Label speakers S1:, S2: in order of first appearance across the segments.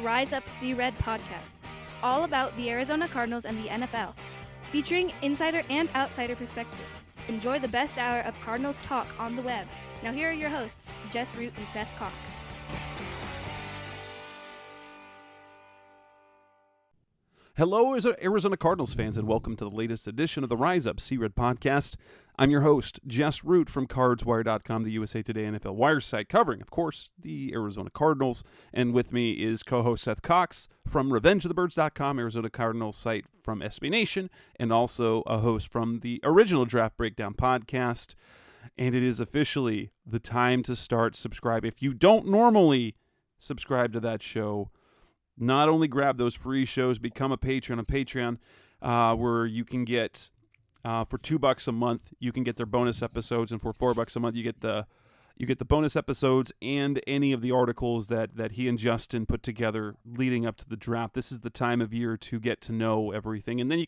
S1: Rise Up See Red podcast, all about the Arizona Cardinals and the NFL, featuring insider and outsider perspectives. Enjoy the best hour of Cardinals talk on the web. Now here are your hosts, Jess Root and Seth Cox.
S2: Hello, Arizona Cardinals fans, and welcome to the latest edition of the Rise Up See Red podcast. I'm your host, Jess Root from CardsWire.com, the USA Today NFL Wire site, covering, of course, the Arizona Cardinals. And with me is co-host Seth Cox from RevengeOfTheBirds.com, Arizona Cardinals site from SB Nation, and also a host from the original Draft Breakdown podcast. And it is officially the time to start subscribing. If you don't normally subscribe to that show, not only grab those free shows, become a patron on Patreon, where you can get, for $2 a month, you can get their bonus episodes, and for $4 a month, you get the bonus episodes and any of the articles that he and Justin put together leading up to the draft. This is the time of year to get to know everything, and then you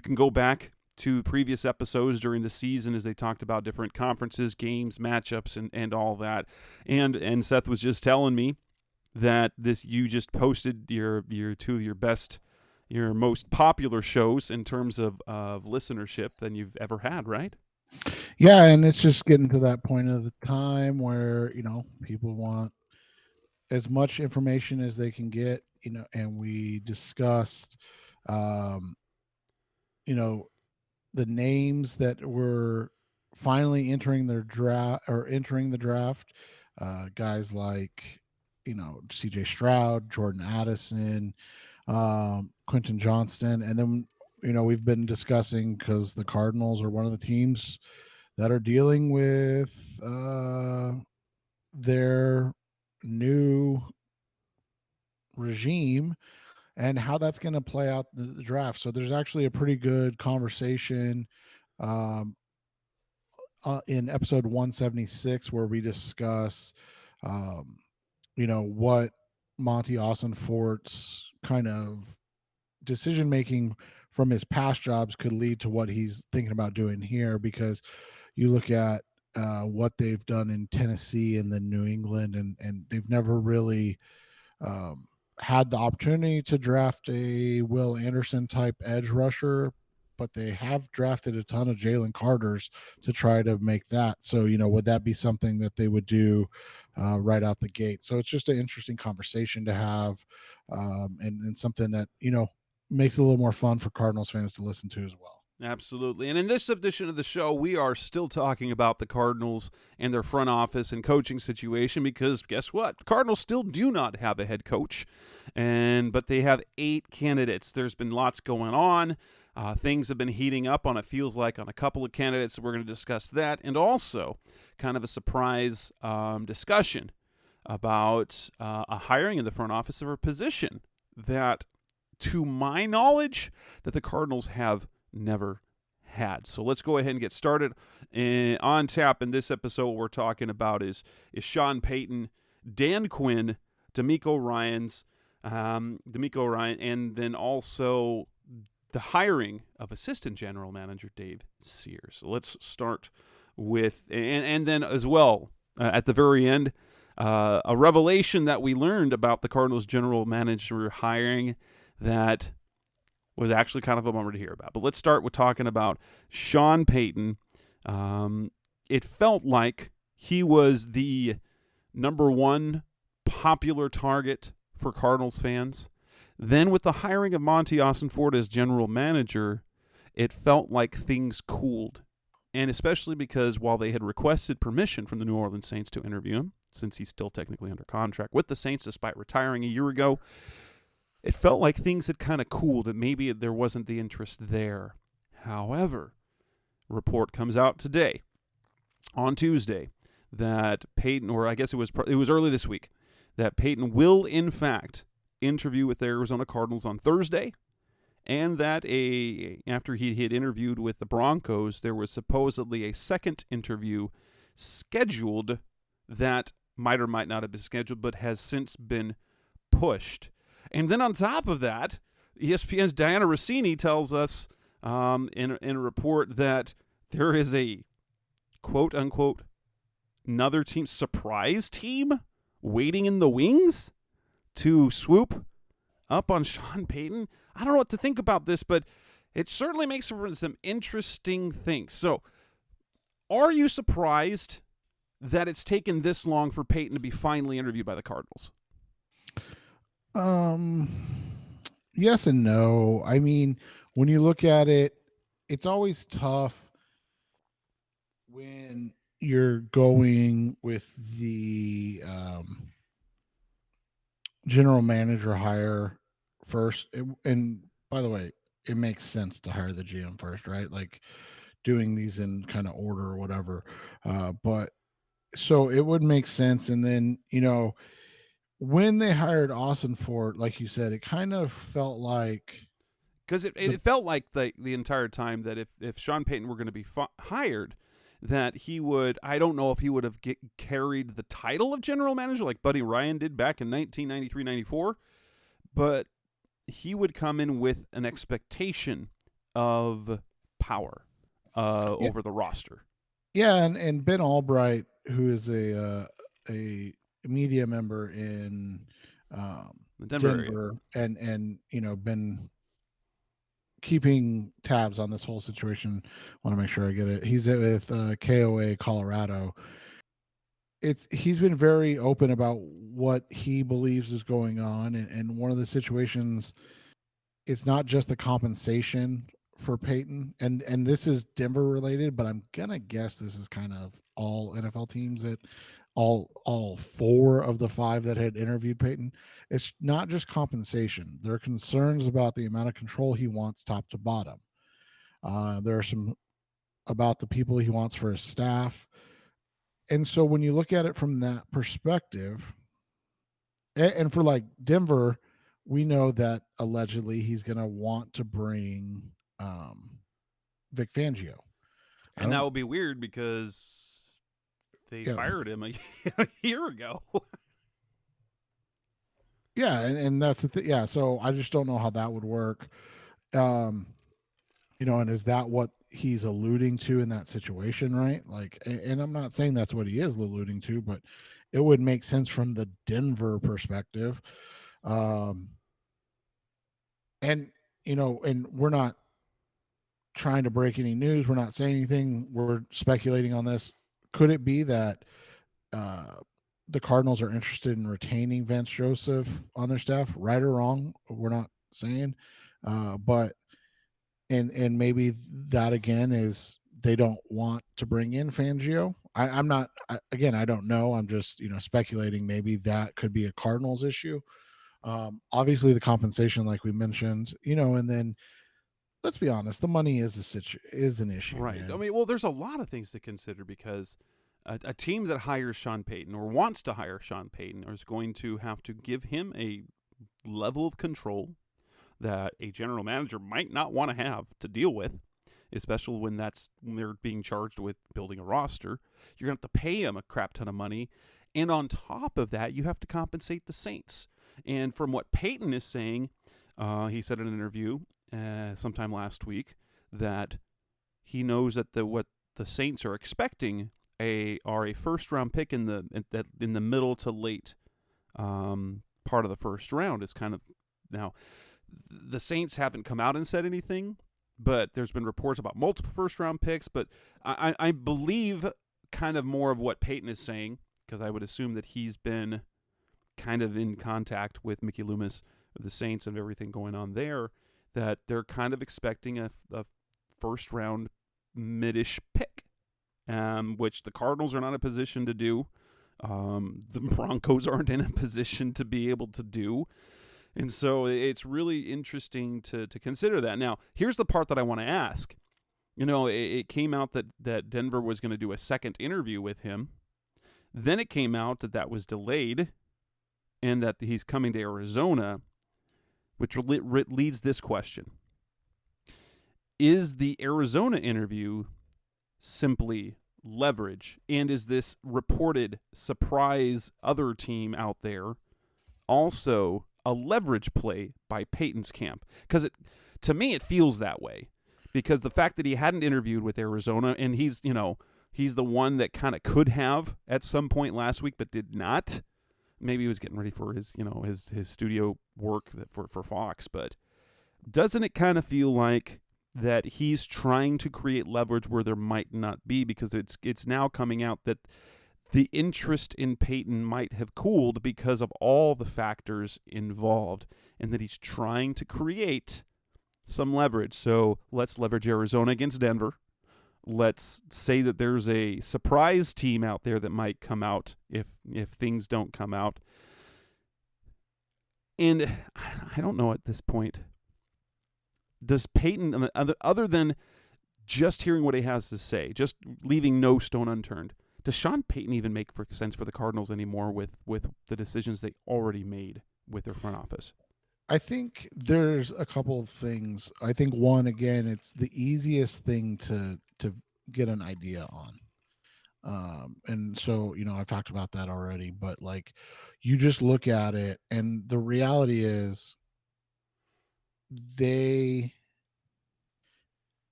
S2: can go back to previous episodes during the season as they talked about different conferences, games, matchups, and all that. And Seth was just telling me that you just posted your two of your most popular shows in terms of listenership than you've ever had, right?
S3: Yeah, and it's just getting to that point of the time where, people want as much information as they can get, and we discussed, the names that were finally entering the draft, guys like, CJ Stroud, Jordan Addison, Quentin Johnston. And then, we've been discussing, because the Cardinals are one of the teams that are dealing with their new regime and how that's going to play out the draft. So there's actually a pretty good conversation in episode 176 where we discuss what Monti Ossenfort's kind of decision-making from his past jobs could lead to what he's thinking about doing here, because you look at what they've done in Tennessee and then New England, and they've never really had the opportunity to draft a Will Anderson type edge rusher, but they have drafted a ton of Jalen Carters to try to make that. So, would that be something that they would do right out the gate? So it's just an interesting conversation to have, and something that, makes it a little more fun for Cardinals fans to listen to as well.
S2: Absolutely. And in this edition of the show, we are still talking about the Cardinals and their front office and coaching situation, because guess what? The Cardinals still do not have a head coach, but they have 8 candidates. There's been lots going on. Things have been heating up on a couple of candidates. So we're going to discuss that, and also kind of a surprise discussion about a hiring in the front office of a position that, to my knowledge, that the Cardinals have never had. So let's go ahead and get started. On tap in this episode, what we're talking about is Sean Payton, Dan Quinn, DeMeco Ryans, and then also the hiring of assistant general manager Dave Sears. So let's start with, and then as well, at the very end, a revelation that we learned about the Cardinals general manager hiring that was actually kind of a bummer to hear about. But let's start with talking about Sean Payton. It felt like he was the number one popular target for Cardinals fans. Then with the hiring of Monti Ossenfort as general manager, it felt like things cooled. And especially because while they had requested permission from the New Orleans Saints to interview him, since he's still technically under contract with the Saints despite retiring a year ago, it felt like things had kind of cooled and maybe there wasn't the interest there. However, report comes out today, on Tuesday, that Payton, or I guess it was early this week, that Payton will in fact interview with the Arizona Cardinals on Thursday, and that after he had interviewed with the Broncos, there was supposedly a second interview scheduled that might or might not have been scheduled, but has since been pushed. And then on top of that, ESPN's Diana Rossini tells us in a report that there is a quote-unquote another team, surprise team, waiting in the wings to swoop up on Sean Payton. I don't know what to think about this, but it certainly makes for some interesting things. So, are you surprised that it's taken this long for Payton to be finally interviewed by the Cardinals?
S3: Yes and no. I mean, when you look at it, it's always tough when you're going with the general manager hire first. And by the way, it makes sense to hire the GM first, right? Like doing these in kind of order or whatever. But so it would make sense. And then, when they hired Ossenfort, like you said, it kind of felt like,
S2: because it felt like the entire time that if Sean Payton were going to be hired, that he would, I don't know if he would have carried the title of general manager like Buddy Ryan did back in 1993-94, but he would come in with an expectation of power over the roster. Yeah,
S3: and Ben Albright, who is a media member in
S2: the Denver
S3: area. and been keeping tabs on this whole situation. Want to make sure I get it. He's with KOA Colorado. He's been very open about what he believes is going on, and one of the situations, it's not just the compensation for Payton, and this is Denver related, but I'm gonna guess this is kind of all NFL teams, that all 4 of the 5 that had interviewed Payton. It's not just compensation. There are concerns about the amount of control he wants top to bottom. There are some about the people he wants for his staff. And so when you look at it from that perspective, and for like Denver, we know that allegedly he's going to want to bring Vic Fangio.
S2: And that would be weird because they fired him a year ago.
S3: Yeah, and that's the thing. Yeah, so I just don't know how that would work. And is that what he's alluding to in that situation, right? Like, and I'm not saying that's what he is alluding to, but it would make sense from the Denver perspective. And we're not trying to break any news. We're not saying anything. We're speculating on this. Could it be that the Cardinals are interested in retaining Vance Joseph on their staff? Right or wrong, we're not saying. But and maybe that again is they don't want to bring in Fangio. I'm not. I don't know. I'm just speculating. Maybe that could be a Cardinals issue. Obviously, the compensation, like we mentioned, and then let's be honest, the money is an issue,
S2: right?
S3: Man.
S2: I mean, well, there's a lot of things to consider because a team that hires Sean Payton or wants to hire Sean Payton is going to have to give him a level of control that a general manager might not want to have to deal with, especially when they're being charged with building a roster. You're going to have to pay him a crap ton of money, and on top of that, you have to compensate the Saints. And from what Payton is saying, he said in an interview sometime last week that he knows that what the Saints are expecting are a first-round pick in the middle to late part of the first round. Is kind of now. The Saints haven't come out and said anything, but there's been reports about multiple first-round picks. But I believe kind of more of what Payton is saying, because I would assume that he's been kind of in contact with Mickey Loomis of the Saints and everything going on there, that they're kind of expecting a first-round mid-ish pick, which the Cardinals are not in a position to do. The Broncos aren't in a position to be able to do. And so it's really interesting to consider that. Now, here's the part that I want to ask. It came out that Denver was going to do a second interview with him. Then it came out that was delayed and that he's coming to Arizona, which leads this question. Is the Arizona interview simply leverage? And is this reported surprise other team out there also a leverage play by Payton's camp? Because to me, it feels that way. Because the fact that he hadn't interviewed with Arizona, and he's the one that kind of could have at some point last week, but did not. Maybe he was getting ready for his his studio work for Fox, but doesn't it kind of feel like that he's trying to create leverage where there might not be, because it's now coming out that the interest in Payton might have cooled because of all the factors involved, and that he's trying to create some leverage. So let's leverage Arizona against Denver. Let's say that there's a surprise team out there that might come out if things don't come out. And I don't know at this point, does Payton, other than just hearing what he has to say, just leaving no stone unturned, does Sean Payton even make sense for the Cardinals anymore with the decisions they already made with their front office?
S3: I think there's a couple of things. I think one, again, it's the easiest thing to get an idea on. And so, I've talked about that already, but like, you just look at it, and the reality is they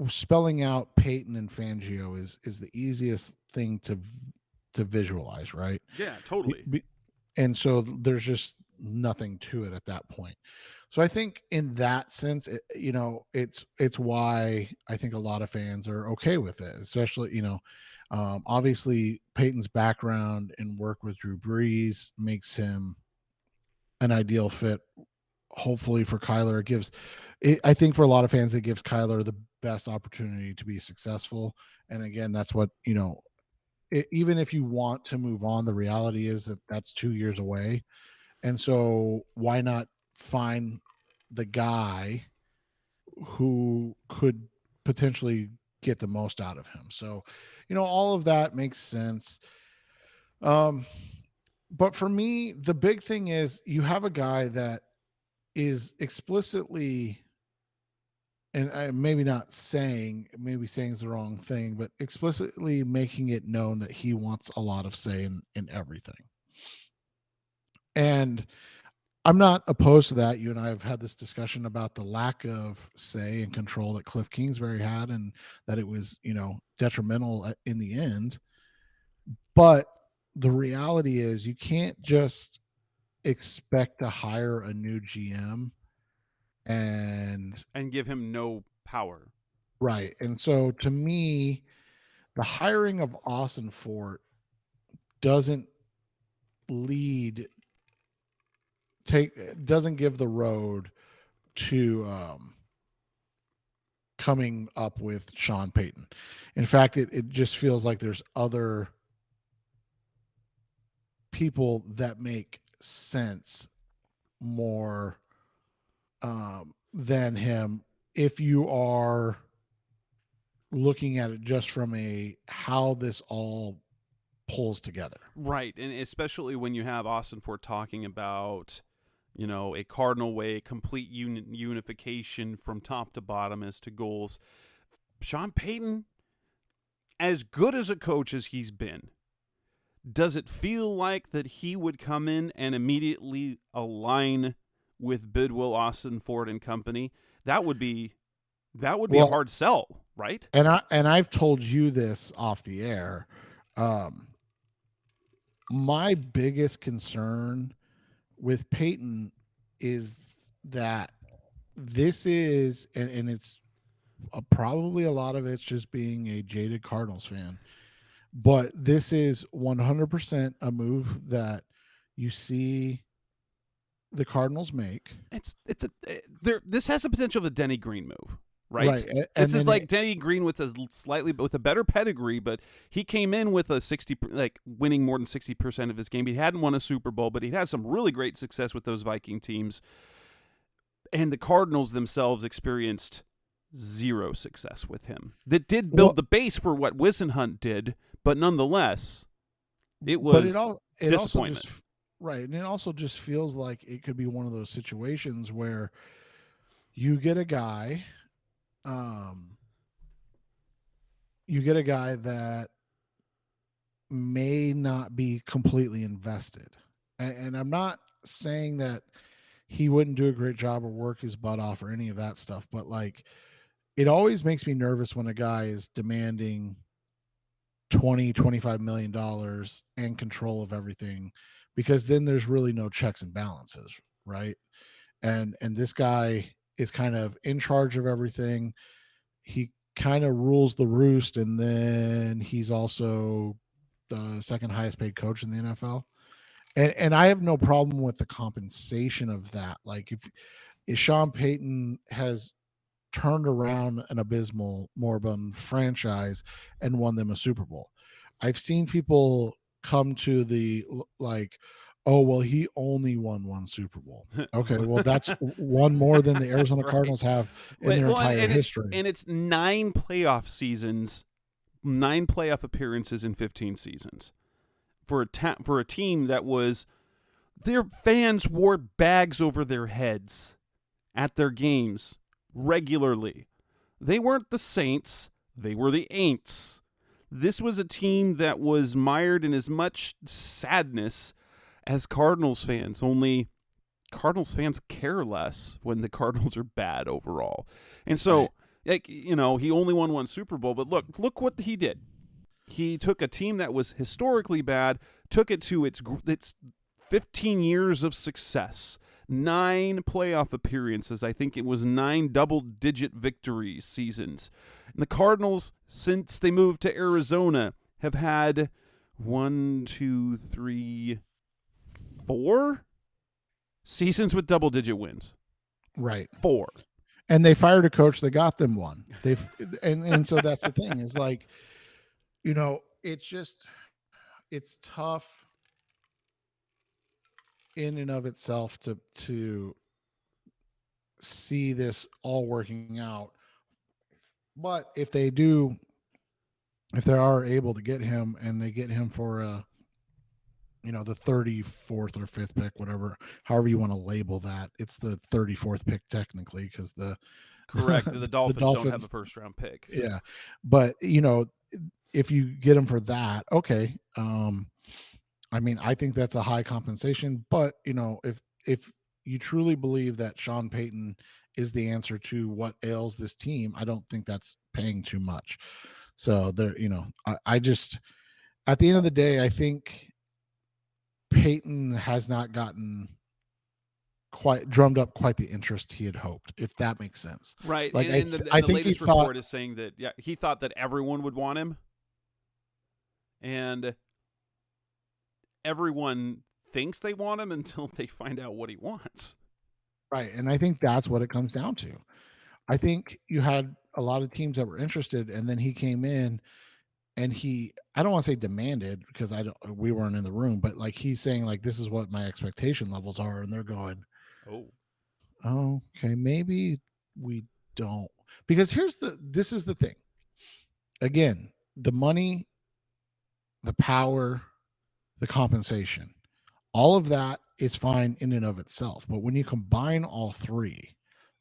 S3: spelling out Payton and Fangio is the easiest thing to visualize, right?
S2: Yeah, totally.
S3: And so there's just nothing to it at that point. So I think in that sense, it's why I think a lot of fans are okay with it, especially, obviously Peyton's background and work with Drew Brees makes him an ideal fit. Hopefully for Kyler, I think for a lot of fans, it gives Kyler the best opportunity to be successful. And again, that's what, even if you want to move on, the reality is that that's 2 years away. And so why not find the guy who could potentially get the most out of him? So, all of that makes sense. But for me, the big thing is you have a guy that is explicitly, and maybe saying is the wrong thing, but explicitly making it known that he wants a lot of say in everything. And I'm not opposed to that. You and I have had this discussion about the lack of say and control that Cliff Kingsbury had, and that it was, detrimental in the end. But the reality is you can't just expect to hire a new GM and
S2: give him no power.
S3: Right. And so to me, the hiring of Ossenfort doesn't give the road to coming up with Sean Payton. In fact, it just feels like there's other people that make sense more than him, if you are looking at it just from how this all pulls together.
S2: Right. And especially when you have Ossenfort talking about, a Cardinal way, complete unification from top to bottom as to goals. Sean Payton, as good as a coach as he's been, does it feel like that he would come in and immediately align with Bidwell, Ossenfort and company? That would be a hard sell, right?
S3: And I've told you this off the air. My biggest concern with Payton is that this is, and it's probably a lot of it's just being a jaded Cardinals fan, but this is 100% a move that you see the Cardinals make.
S2: This has the potential of a Denny Green move. Right. This is like Denny Green with a better pedigree, but he came in with a 60, winning more than 60% of his game. He hadn't won a Super Bowl, but he had some really great success with those Viking teams. And the Cardinals themselves experienced zero success with him. That did build the base for what Wissenhunt did, but nonetheless, it was disappointment.
S3: Right. And it also just feels like it could be one of those situations where you get a guy that may not be completely invested. And I'm not saying that he wouldn't do a great job or work his butt off or any of that stuff, but like, it always makes me nervous when a guy is demanding $25 million and control of everything, because then there's really no checks and balances, right? And this guy is kind of in charge of everything. He kind of rules the roost, and then he's also the second highest paid coach in the NFL. And I have no problem with the compensation of that. Like if Sean Payton has turned around an abysmal moribund franchise and won them a Super Bowl. I've seen people come to the like, oh, well, he only won one Super Bowl. Okay, well, that's one more than the Arizona
S2: Right.
S3: Cardinals have in their entire history.
S2: It's 9 playoff seasons, 9 playoff appearances in 15 seasons. For a team that was, their fans wore bags over their heads at their games regularly. They weren't the Saints, they were the Aints. This was a team that was mired in as much sadness as Cardinals fans, only Cardinals fans care less when the Cardinals are bad overall. And so,
S3: Right.
S2: like, you know, he only won one Super Bowl, but look what he did. He took a team that was historically bad, took it to its 15 years of success, 9 playoff appearances. I think it was 9 double-digit victories seasons. And the Cardinals, since they moved to Arizona, have had 1, 2, 3, 4 seasons with double-digit wins.
S3: Right.
S2: 4.
S3: And they fired a coach that got them one. And so that's the thing, is like, you know, it's tough in and of itself to see this all working out. But if they are able to get him, and they get him for the 34th or 5th pick, however you want to label that. It's the 34th pick technically, because
S2: Correct. The Dolphins don't have a first round pick.
S3: So. Yeah. But, if you get him for that, okay. I mean, I think that's a high compensation, but if you truly believe that Sean Payton is the answer to what ails this team, I don't think that's paying too much. So there, I just, at the end of the day, I think Payton has not gotten quite drummed up quite the interest he had hoped, if that makes sense.
S2: Right.
S3: Like,
S2: and the latest report is saying that he thought that everyone would want him, and everyone thinks they want him until they find out what he wants.
S3: Right. And I think that's what it comes down to. I think you had a lot of teams that were interested, and then he came in and I don't want to say demanded, because we weren't in the room, but like, he's saying like, this is what my expectation levels are. And they're going, oh, okay, maybe we don't, because this is the thing. Again, the money, the power, the compensation, all of that is fine in and of itself. But when you combine all three,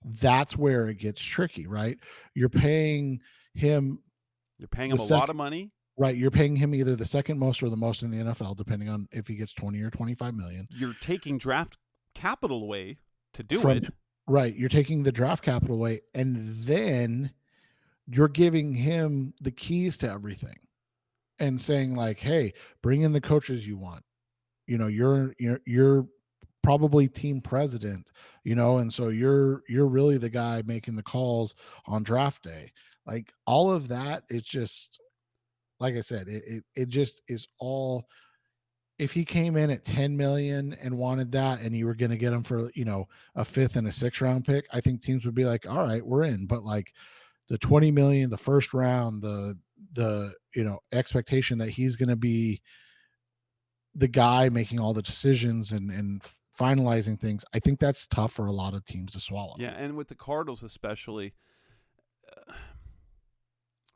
S3: that's where it gets tricky, right? You're paying him
S2: a lot of money.
S3: Right. You're paying him either the second most or the most in the NFL, depending on if he gets 20 or 25 million.
S2: You're taking draft capital away to do it.
S3: Right. You're taking the draft capital away, and then you're giving him the keys to everything and saying like, hey, bring in the coaches you want. You're probably team president, and so you're really the guy making the calls on draft day. Like, all of that, it's just, like I said, it just is all. If he came in at 10 million and wanted that, and you were going to get him for, a 5th and a 6th round pick, I think teams would be like, all right, we're in. But like the 20 million, the first round, the expectation that he's going to be the guy making all the decisions and finalizing things, I think that's tough for a lot of teams to swallow.
S2: Yeah, and with the Cardinals especially,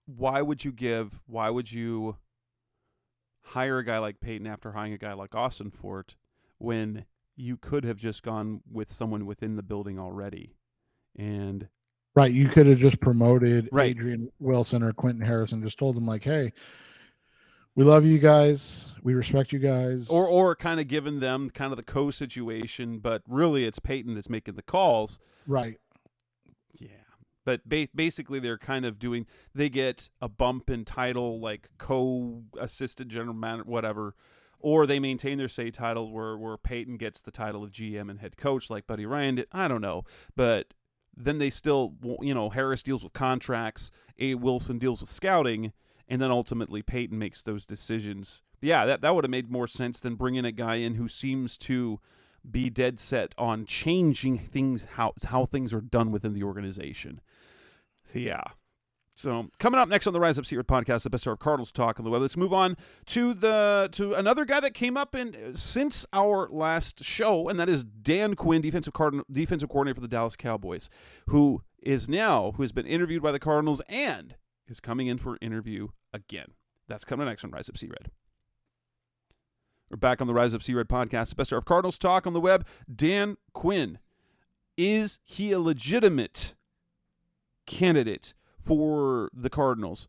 S2: why would you hire a guy like Payton after hiring a guy like Ossenfort when you could have just gone with someone within the building already? And
S3: right, you could have just promoted Adrian Wilson or Quentin Harrison, just told them like, hey, we love you guys, we respect you guys,
S2: or kind of given them kind of the co-situation, but really it's Payton that's making the calls.
S3: Right.
S2: Yeah. But basically, they're kind of they get a bump in title, like co-assistant general manager, whatever, or they maintain their say title where Payton gets the title of GM and head coach, like Buddy Ryan did. I don't know. But then they still, Harris deals with contracts, A. Wilson deals with scouting, and then ultimately Payton makes those decisions. But yeah, that would have made more sense than bringing a guy in who seems to be dead set on changing things, how things are done within the organization. So yeah. So coming up next on the Rise Up Secret podcast, the best of Cardinals talk on the web. Let's move on to another guy that came up since our last show, and that is Dan Quinn, defensive coordinator for the Dallas Cowboys, who has been interviewed by the Cardinals and is coming in for an interview again. That's coming next on Rise Up C-Red. We're back on the Rise Up C-Red podcast, the best of Cardinals talk on the web. Dan Quinn, is he a legitimate candidate for the Cardinals?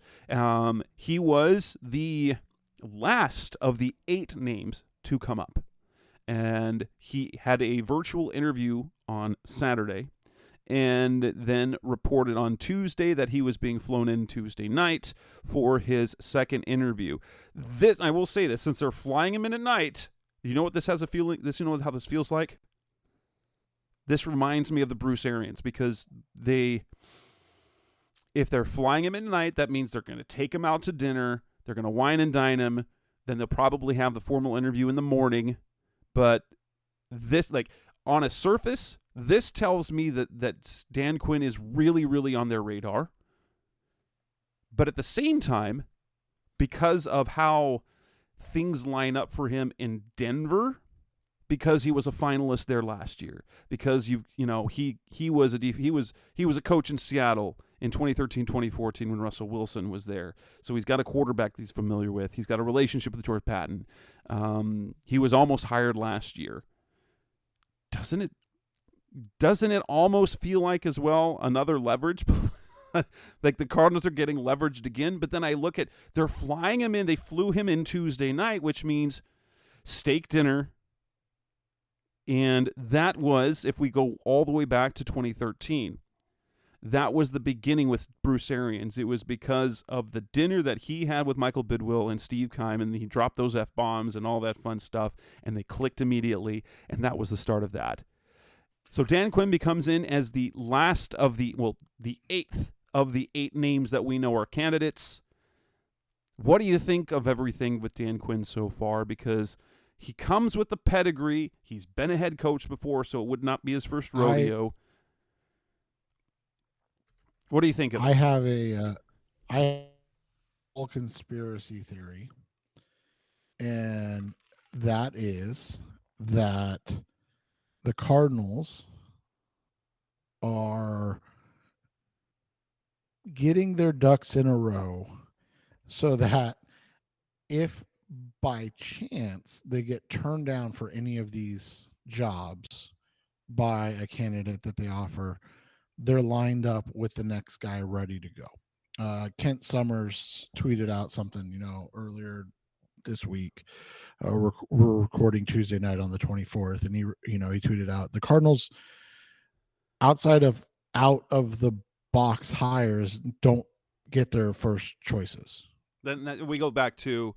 S2: He was the last of the 8 names to come up, and he had a virtual interview on Saturday, and then reported on Tuesday that he was being flown in Tuesday night for his second interview. I will say this, since they're flying him in at night, you know what this has a feeling? You know how this feels like? This reminds me of the Bruce Arians, because if they're flying him at night, that means they're going to take him out to dinner, they're going to wine and dine him, then they'll probably have the formal interview in the morning. But this, on a surface, this tells me that Dan Quinn is really, really on their radar. But at the same time, because of how things line up for him in Denver, because he was a finalist there last year, because he was a coach in Seattle in 2013-2014 when Russell Wilson was there. So he's got a quarterback that he's familiar with. He's got a relationship with George Patton. He was almost hired last year. Doesn't it almost feel like, as well, another leverage? Like the Cardinals are getting leveraged again. But then I look at, they're flying him in. They flew him in Tuesday night, which means steak dinner. And that was, if we go all the way back to 2013, that was the beginning with Bruce Arians. It was because of the dinner that he had with Michael Bidwill and Steve Keim, and he dropped those F-bombs and all that fun stuff, and they clicked immediately, and that was the start of that. So Dan Quinn becomes in as the last of the 8th of the 8 names that we know are candidates. What do you think of everything with Dan Quinn so far? Because he comes with the pedigree. He's been a head coach before, so it would not be his first rodeo. What do you think of it?
S3: I have a conspiracy theory, and that is that the Cardinals are getting their ducks in a row so that if by chance they get turned down for any of these jobs by a candidate that they offer, they're lined up with the next guy ready to go. Kent Summers tweeted out something, earlier this week. We're recording Tuesday night on the 24th, and he tweeted out the Cardinals out of the box hires don't get their first choices.
S2: Then we go back to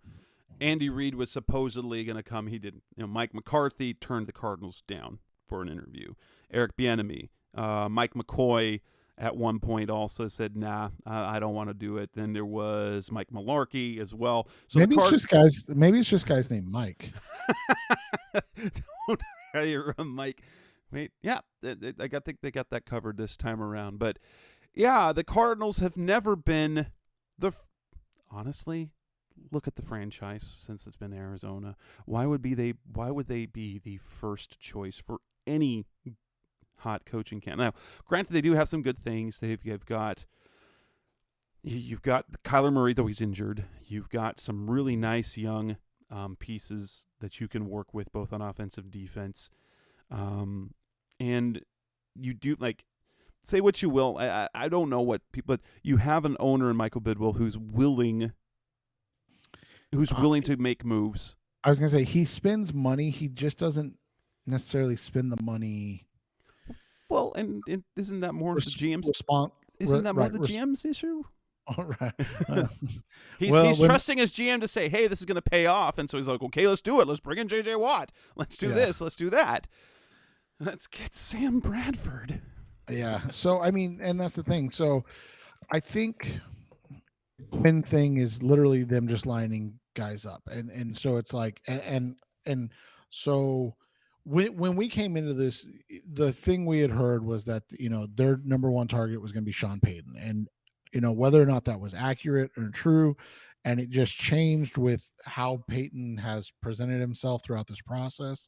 S2: Andy Reid was supposedly going to come. He didn't. Mike McCarthy turned the Cardinals down for an interview. Eric Bieniemy, Mike McCoy at one point also said, "Nah, I don't want to do it." Then there was Mike Mularkey as well. So
S3: maybe it's just guys named Mike.
S2: Don't hire Mike. Wait, yeah, I think they got that covered this time around. But yeah, the Cardinals have never been honestly. Look at the franchise since it's been Arizona. Why would they be the first choice for any hot coaching candidate? Now, granted, they do have some good things. You've got Kyler Murray, though he's injured. You've got some really nice young pieces that you can work with both on offense and defense. And you do, say what you will. I don't know what people, but you have an owner in Michael Bidwill who's willing to make moves.
S3: I was going to say, he spends money. He just doesn't necessarily spend the money.
S2: Well, and isn't that more the GM's Isn't that more
S3: right,
S2: the GM's issue?
S3: all right.
S2: He's trusting his GM to say, hey, this is going to pay off. And so he's like, okay, let's do it. Let's bring in J.J. Watt. Let's do this. Let's do that. Let's get Sam Bradford.
S3: Yeah. So, I mean, and that's the thing. So I think Quinn thing is literally them just lining guys up. And so it's like, and so when we came into this, the thing we had heard was that, their number one target was going to be Sean Payton. And, whether or not that was accurate or true, and it just changed with how Payton has presented himself throughout this process.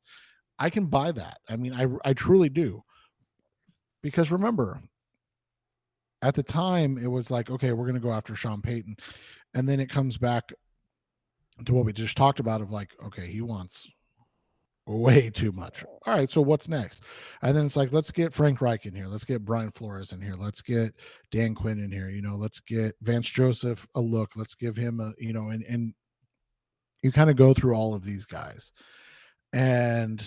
S3: I can buy that. I mean, I truly do. Because remember, at the time, it was like, okay, we're going to go after Sean Payton. And then it comes back to what we just talked about of like, okay, he wants way too much. All right, so what's next? And then it's like, let's get Frank Reich in here. Let's get Brian Flores in here. Let's get Dan Quinn in here. Let's get Vance Joseph a look. Let's give him a, and you kind of go through all of these guys. And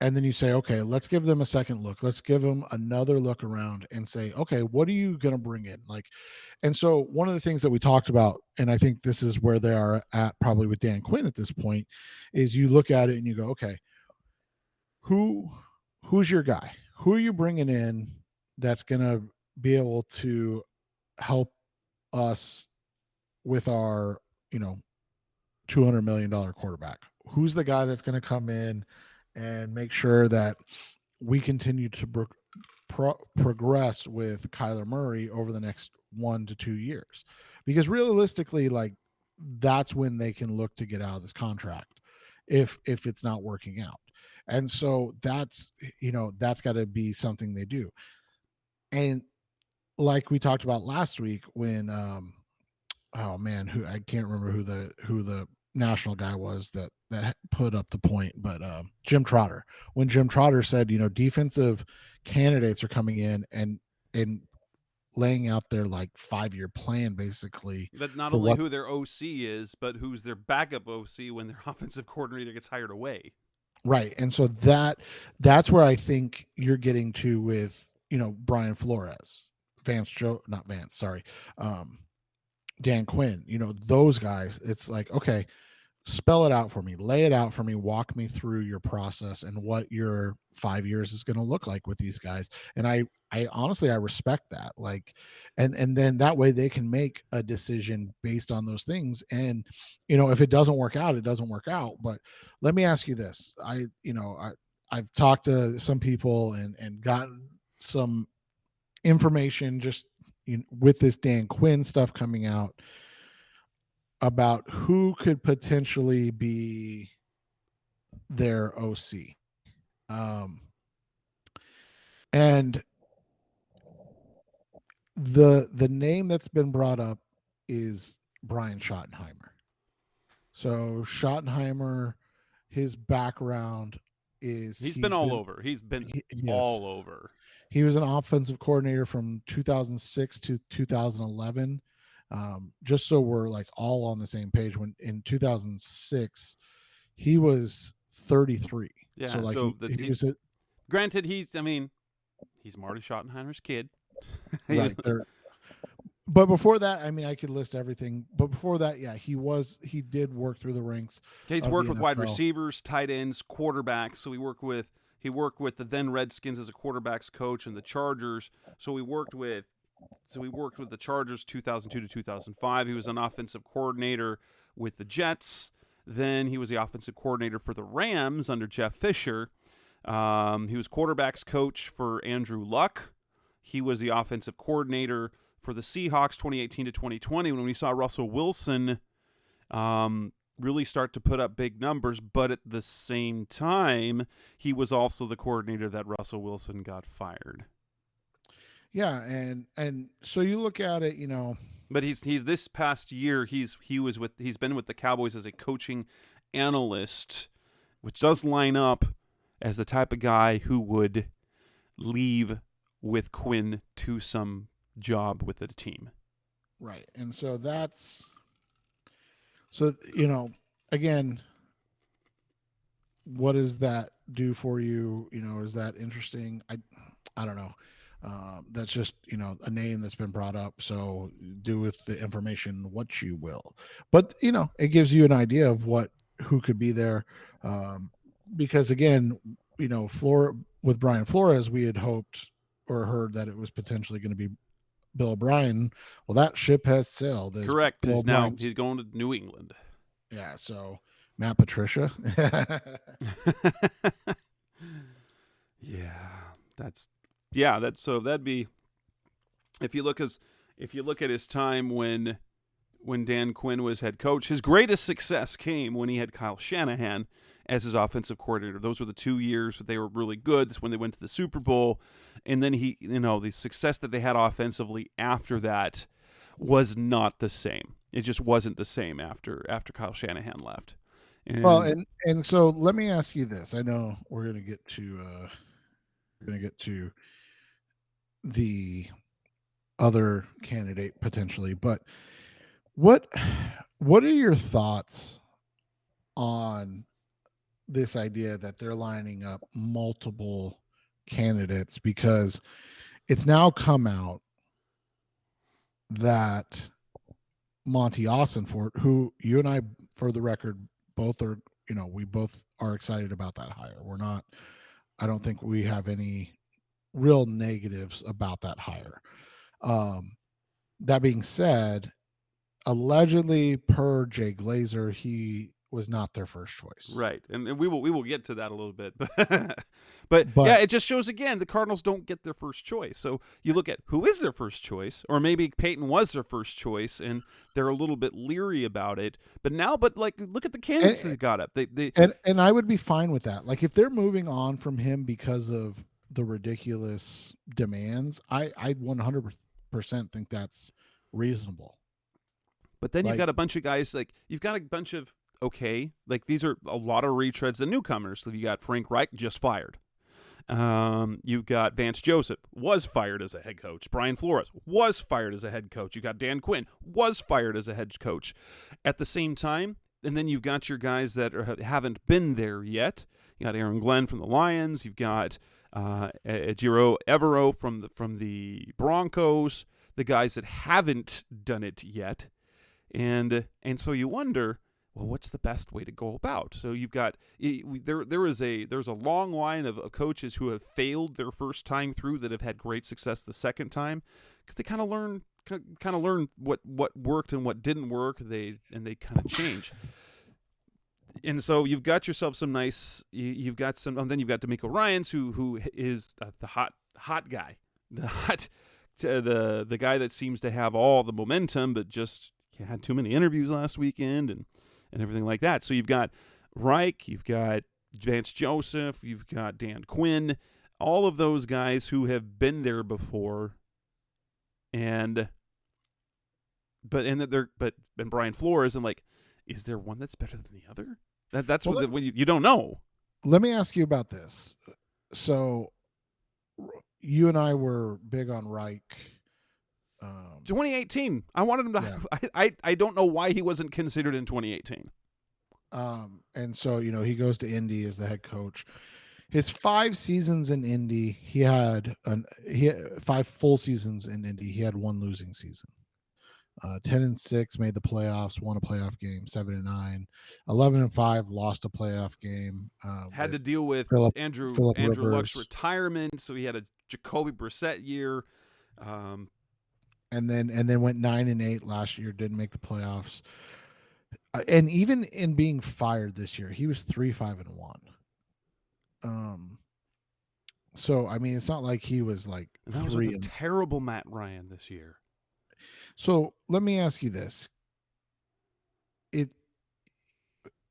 S3: then you say, okay, let's give them a second look. Let's give them another look around and say, okay, what are you going to bring in? Like, and so one of the things that we talked about, and I think this is where they are at probably with Dan Quinn at this point, is you look at it and you go, okay, who's your guy? Who are you bringing in that's going to be able to help us with our, $200 million quarterback? Who's the guy that's going to come in and make sure that we continue to progress with Kyler Murray over the next 1 to 2 years? Because realistically, like, that's when they can look to get out of this contract if it's not working out. And so that's got to be something they do. And like we talked about last week when oh man, who I can't remember who the national guy was that put up the point, but Jim Trotter. When Jim Trotter said, defensive candidates are coming in and laying out their like 5-year plan, basically.
S2: But not only who their OC is, but who's their backup OC when their offensive coordinator gets hired away.
S3: Right. And so that's where I think you're getting to with, Brian Flores, Dan Quinn, those guys. It's like, okay, spell it out for me, lay it out for me, walk me through your process and what your 5 years is going to look like with these guys. And I honestly, I respect that. Like, and then that way they can make a decision based on those things. And, if it doesn't work out, it doesn't work out. But let me ask you this. I've talked to some people and gotten some information just with this Dan Quinn stuff coming out about who could potentially be their OC. And the name that's been brought up is Brian Schottenheimer. So Schottenheimer, his background is
S2: he's been all over. He's been all over.
S3: He was an offensive coordinator from 2006 to 2011. Just so we're like all on the same page, when in 2006 he was 33.
S2: Yeah.
S3: So like he was
S2: granted, he's Marty Schottenheimer's kid.
S3: Right there. But before that, I mean, I could list everything. But before that, yeah, he did work through the ranks.
S2: He's worked with wide receivers, tight ends, quarterbacks. So he worked with the then Redskins as a quarterbacks coach and the Chargers. So he worked with the Chargers 2002 to 2005. He was an offensive coordinator with the Jets. Then he was the offensive coordinator for the Rams under Jeff Fisher. He was quarterbacks coach for Andrew Luck. He was the offensive coordinator for the Seahawks 2018 to 2020 when we saw Russell Wilson really start to put up big numbers. But at the same time, he was also the coordinator that Russell Wilson got fired.
S3: Yeah, and so you look at it,
S2: But he's this past year he's been with the Cowboys as a coaching analyst, which does line up as the type of guy who would leave with Quinn to some job with the team.
S3: Right. And so again, what does that do for you? Is that interesting? I don't know. That's just, a name that's been brought up. So do with the information what you will. But, it gives you an idea of who could be there. Because again, with Brian Flores, we had hoped or heard that it was potentially going to be Bill O'Brien. Well, that ship has sailed.
S2: Correct. He's going to New England.
S3: Yeah. So Matt Patricia.
S2: So that'd be, if you look at his time when Dan Quinn was head coach, his greatest success came when he had Kyle Shanahan as his offensive coordinator. Those were the 2 years that they were really good. That's when they went to the Super Bowl. And then the success that they had offensively after that was not the same. It just wasn't the same after Kyle Shanahan left.
S3: And so let me ask you this. I know we're going to get to the other candidate potentially, but what are your thoughts on this idea that they're lining up multiple candidates? Because it's now come out that Monti Ossenfort, who you and I, for the record, both are, we both are excited about that hire. I don't think we have any real negatives about that hire. That being said, allegedly per Jay Glazer, he was not their first choice.
S2: Right. And we will get to that a little bit. But yeah, it just shows again the Cardinals don't get their first choice. So you look at who is their first choice, or maybe Payton was their first choice and they're a little bit leery about it. But look at the candidates they got up.
S3: And I would be fine with that. Like if they're moving on from him because of the ridiculous demands, I 100% think that's reasonable.
S2: But then you've got a bunch of guys, you've got a bunch of these are a lot of retreads and newcomers. So you got Frank Reich just fired. You've got Vance Joseph was fired as a head coach. Brian Flores was fired as a head coach. You got Dan Quinn was fired as a head coach. At the same time, and then you've got your guys that haven't been there yet. You got Aaron Glenn from the Lions. You've got Ejiro Evero from the Broncos. The guys that haven't done it yet, and so you wonder, well, what's the best way to go about? So you've got there's a long line of coaches who have failed their first time through that have had great success the second time because they kind of learn what worked and what didn't work. They kind of change. And so you've got yourself some nice. You've got some. And then you've got DeMeco Ryans, who is the hot guy, the guy that seems to have all the momentum, but just had too many interviews last weekend and everything like that. So you've got Reich, you've got Vance Joseph, you've got Dan Quinn, all of those guys who have been there before, and Brian Flores, and is there one that's better than the other? That's when you don't know.
S3: Let me ask you about this. So you and I were big on Reich.
S2: 2018. I wanted him to. Yeah. I don't know why he wasn't considered in 2018.
S3: And so he goes to Indy as the head coach. His 5 seasons in Indy, he had 5 full seasons in Indy. He had 1 losing season. 10-6 made the playoffs, won a playoff game. 7-9, 11-5 lost a playoff game.
S2: Had to deal with Andrew Luck's retirement, so he had a Jacoby Brissett year.
S3: And then went 9-8 last year. Didn't make the playoffs. And even in being fired this year, he was 3-5-1. So I mean, it's not like he was like
S2: that was a terrible Matt Ryan this year.
S3: So let me ask you this: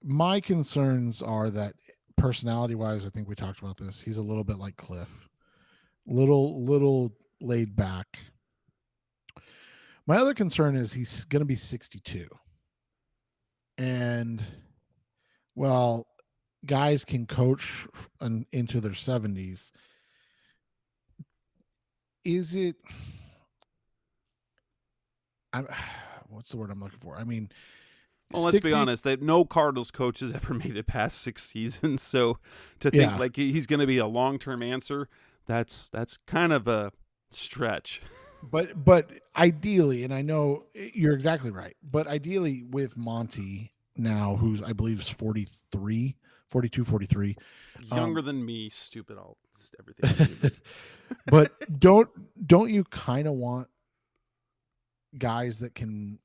S3: my concerns are that personality-wise, I think we talked about this. He's a little bit like Cliff, little laid back. My other concern is he's going to be 62. And, well, guys can coach into their 70s. Is it what's the word I'm looking for? I mean,
S2: well, let's be honest. That no Cardinals coach has ever made it past 6 seasons. So to think like he's going to be a long-term answer, that's kind of a stretch.
S3: But ideally, and I know you're exactly right, but ideally with Monty now, who's I believe is 43, 42, 43.
S2: Younger than me, stupid. Everything's stupid.
S3: But don't you kind of want guys that can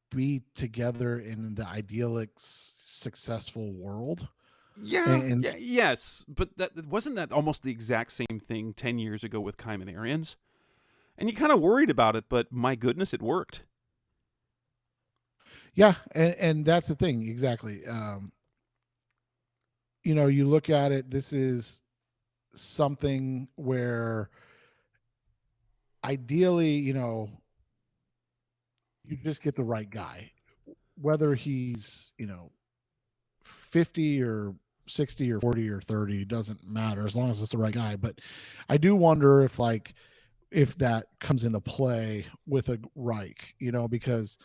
S3: be together in the idyllic successful world?
S2: Yes, but that wasn't that almost the exact same thing 10 years ago with Kaiman Arians? And you kind of worried about it, but my goodness, it worked.
S3: Yeah, and that's the thing, exactly. You look at it, this is something where ideally, you just get the right guy, whether he's, 50 or 60 or 40 or 30, doesn't matter as long as it's the right guy. But I do wonder if that comes into play with a Reich, because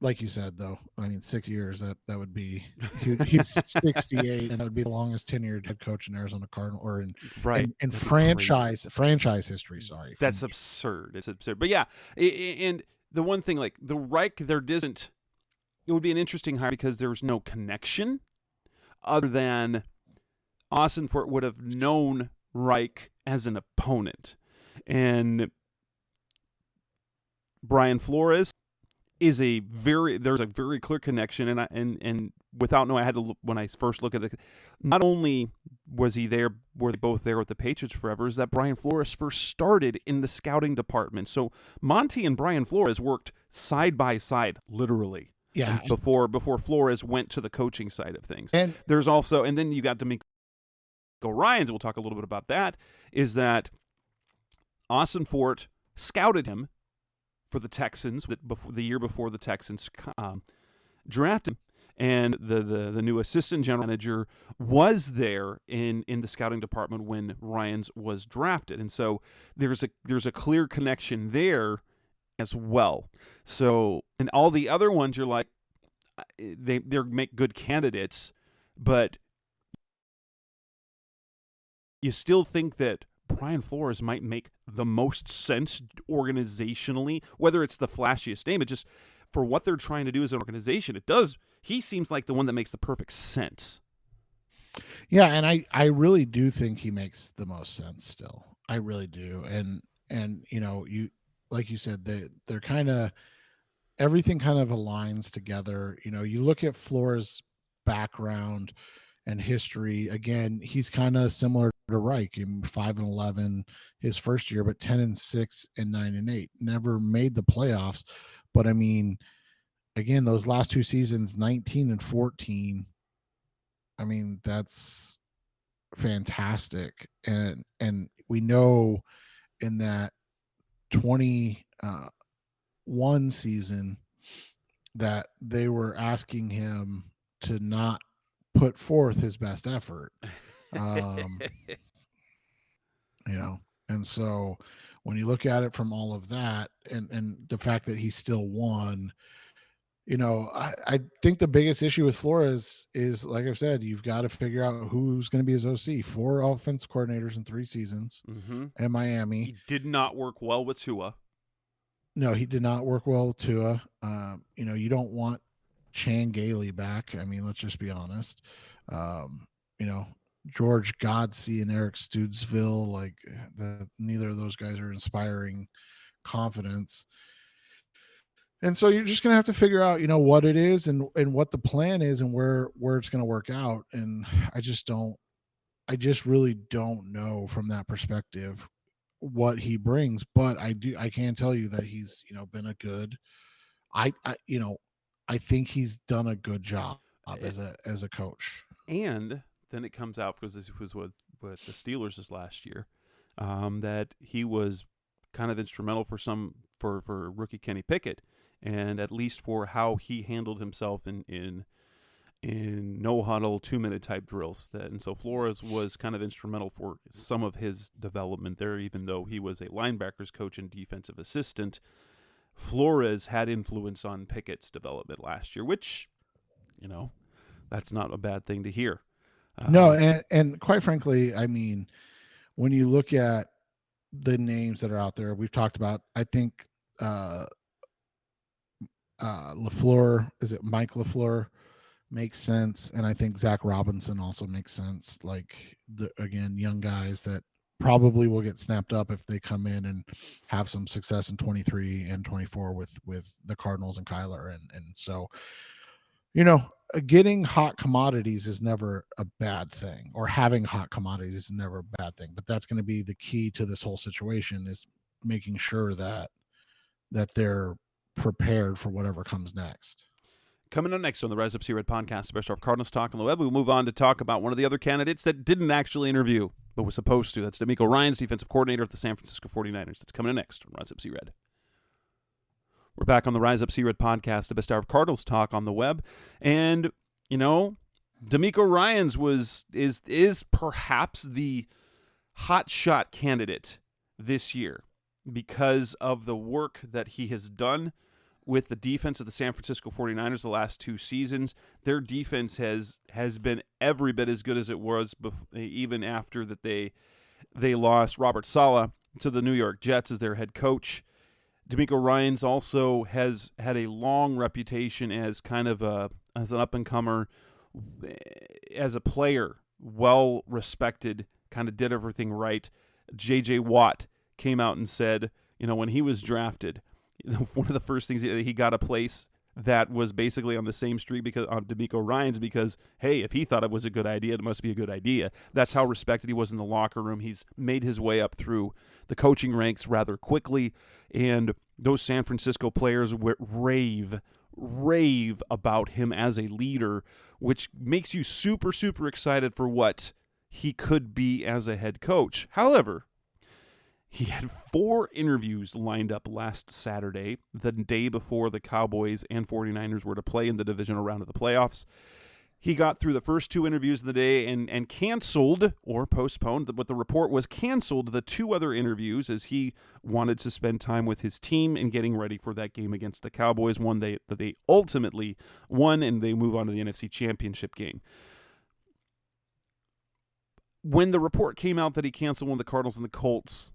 S3: like you said, though, I mean, 6 years, that would be, he's 68, and that would be the longest tenured head coach in Arizona Cardinal or in franchise history. Sorry.
S2: That's absurd. It's absurd. But yeah, and the one thing, like the Reich, it would be an interesting hire because there's no connection other than Ossenfort would have known Reich as an opponent. And Brian Flores there's a very clear connection, and without knowing, I had to look, when I first look at it, not only were they both there with the Patriots forever, is that Brian Flores first started in the scouting department. So Monty and Brian Flores worked side by side, literally.
S3: Yeah.
S2: Before Flores went to the coaching side of things.
S3: And
S2: then you got DeMeco Ryans, we'll talk a little bit about that, is that Ossenfort scouted him for the Texans the year before the Texans drafted him, and the new assistant general manager was there in the scouting department when Ryans was drafted, and so there's a clear connection there as well. So, and all the other ones, you're like, they make good candidates, but you still think that Brian Flores might make the most sense organizationally, whether it's the flashiest name, it just, for what they're trying to do as an organization, he seems like the one that makes the perfect sense.
S3: Yeah, and I really do think he makes the most sense still. I really do. And you, like you said, they're kind of, everything kind of aligns together. You look at Flores' background and history. Again, he's kind of similar to Reich, in 5-11 his first year, but 10-6 and 9-8. Never made the playoffs, but I mean, again, those last two seasons, 19-14. I mean, that's fantastic, and we know in that 21 season that they were asking him to not put forth his best effort. And so when you look at it from all of that and the fact that he still won, I think the biggest issue with Flores is, like I've said, you've got to figure out who's going to be his OC. 4 offense coordinators in 3 seasons in Miami.
S2: He did not work well with Tua.
S3: No, he did not work well with Tua. You don't want Chan Gailey back. I mean, let's just be honest. George Godsey and Eric Studesville, like neither of those guys are inspiring confidence. And so you're just going to have to figure out, what it is and what the plan is and where it's going to work out. And I just really don't know from that perspective what he brings, but I can tell you that he's, been a good, I think he's done a good job as a coach.
S2: And then it comes out, because this was with the Steelers this last year, that he was kind of instrumental for rookie Kenny Pickett, and at least for how he handled himself in no huddle 2-minute type drills. And so Flores was kind of instrumental for some of his development there, even though he was a linebackers coach and defensive assistant. Flores had influence on Pickett's development last year, which, that's not a bad thing to hear.
S3: No, and quite frankly, I mean, when you look at the names that are out there. We've talked about, I think, LaFleur, is it Mike LaFleur, makes sense, and I think Zach Robinson also makes sense. Like, again, young guys that probably will get snapped up if they come in and have some success in 23 and 24 with the Cardinals and Kyler, and so, getting hot commodities is never a bad thing, or having hot commodities is never a bad thing. But that's going to be the key to this whole situation, is making sure that they're prepared for whatever comes next.
S2: Coming up next on the Rise Up See Red podcast, Best of Cardinals Talk on the Web, we'll move on to talk about one of the other candidates that didn't actually interview, but was supposed to. That's DeMeco Ryans, defensive coordinator of the San Francisco 49ers. That's coming up next on Rise Up See Red. We're back on the Rise Up See Red podcast, the best hour of Cardinals Talk on the Web. And, DeMeco Ryans is perhaps the hot shot candidate this year because of the work that he has done with the defense of the San Francisco 49ers the last 2 seasons. Their defense has been every bit as good as it was even after that they lost Robert Saleh to the New York Jets as their head coach. DeMeco Ryans also has had a long reputation as kind of as an up-and-comer, as a player, well-respected, kind of did everything right. J.J. Watt came out and said, when he was drafted, one of the first things he got a place that was basically on the same street because of DeMeco Ryans, because, hey, if he thought it was a good idea, it must be a good idea. That's how respected he was in the locker room. He's made his way up through the coaching ranks rather quickly, and those San Francisco players rave about him as a leader, which makes you super, super excited for what he could be as a head coach. However, he had 4 interviews lined up last Saturday, the day before the Cowboys and 49ers were to play in the divisional round of the playoffs. He got through the first 2 interviews of the day and canceled or postponed, but the report was canceled, the 2 other interviews, as he wanted to spend time with his team and getting ready for that game against the Cowboys, one that they ultimately won, and they move on to the NFC Championship game. When the report came out that he canceled one of the Cardinals and the Colts,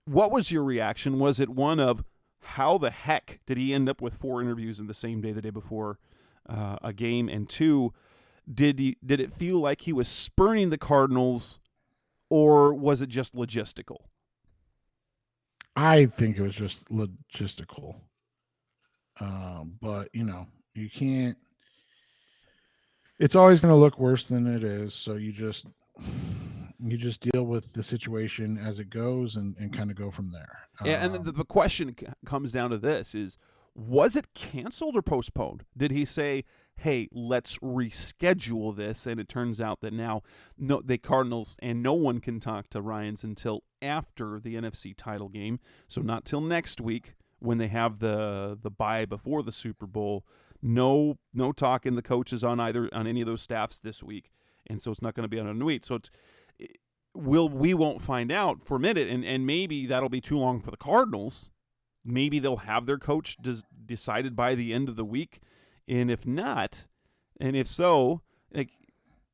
S2: what was your reaction? Was it one of, how the heck did he end up with 4 interviews in the same day, the day before a game? And 2, did it feel like he was spurning the Cardinals, or was it just logistical?
S3: I think it was just logistical. But, you can't. It's always going to look worse than it is, so you just deal with the situation as it goes and kind of go from there.
S2: Yeah, and the question comes down to this is, was it canceled or postponed? Did he say, hey, let's reschedule this, and it turns out that now the Cardinals and no one can talk to Ryans until after the NFC title game, so not till next week when they have the bye before the Super Bowl. No talking the coaches on any of those staffs this week, and so it's not going to be on a new week. So we won't find out for a minute, and maybe that'll be too long for the Cardinals. Maybe they'll have their coach decided by the end of the week, and if not, and if so,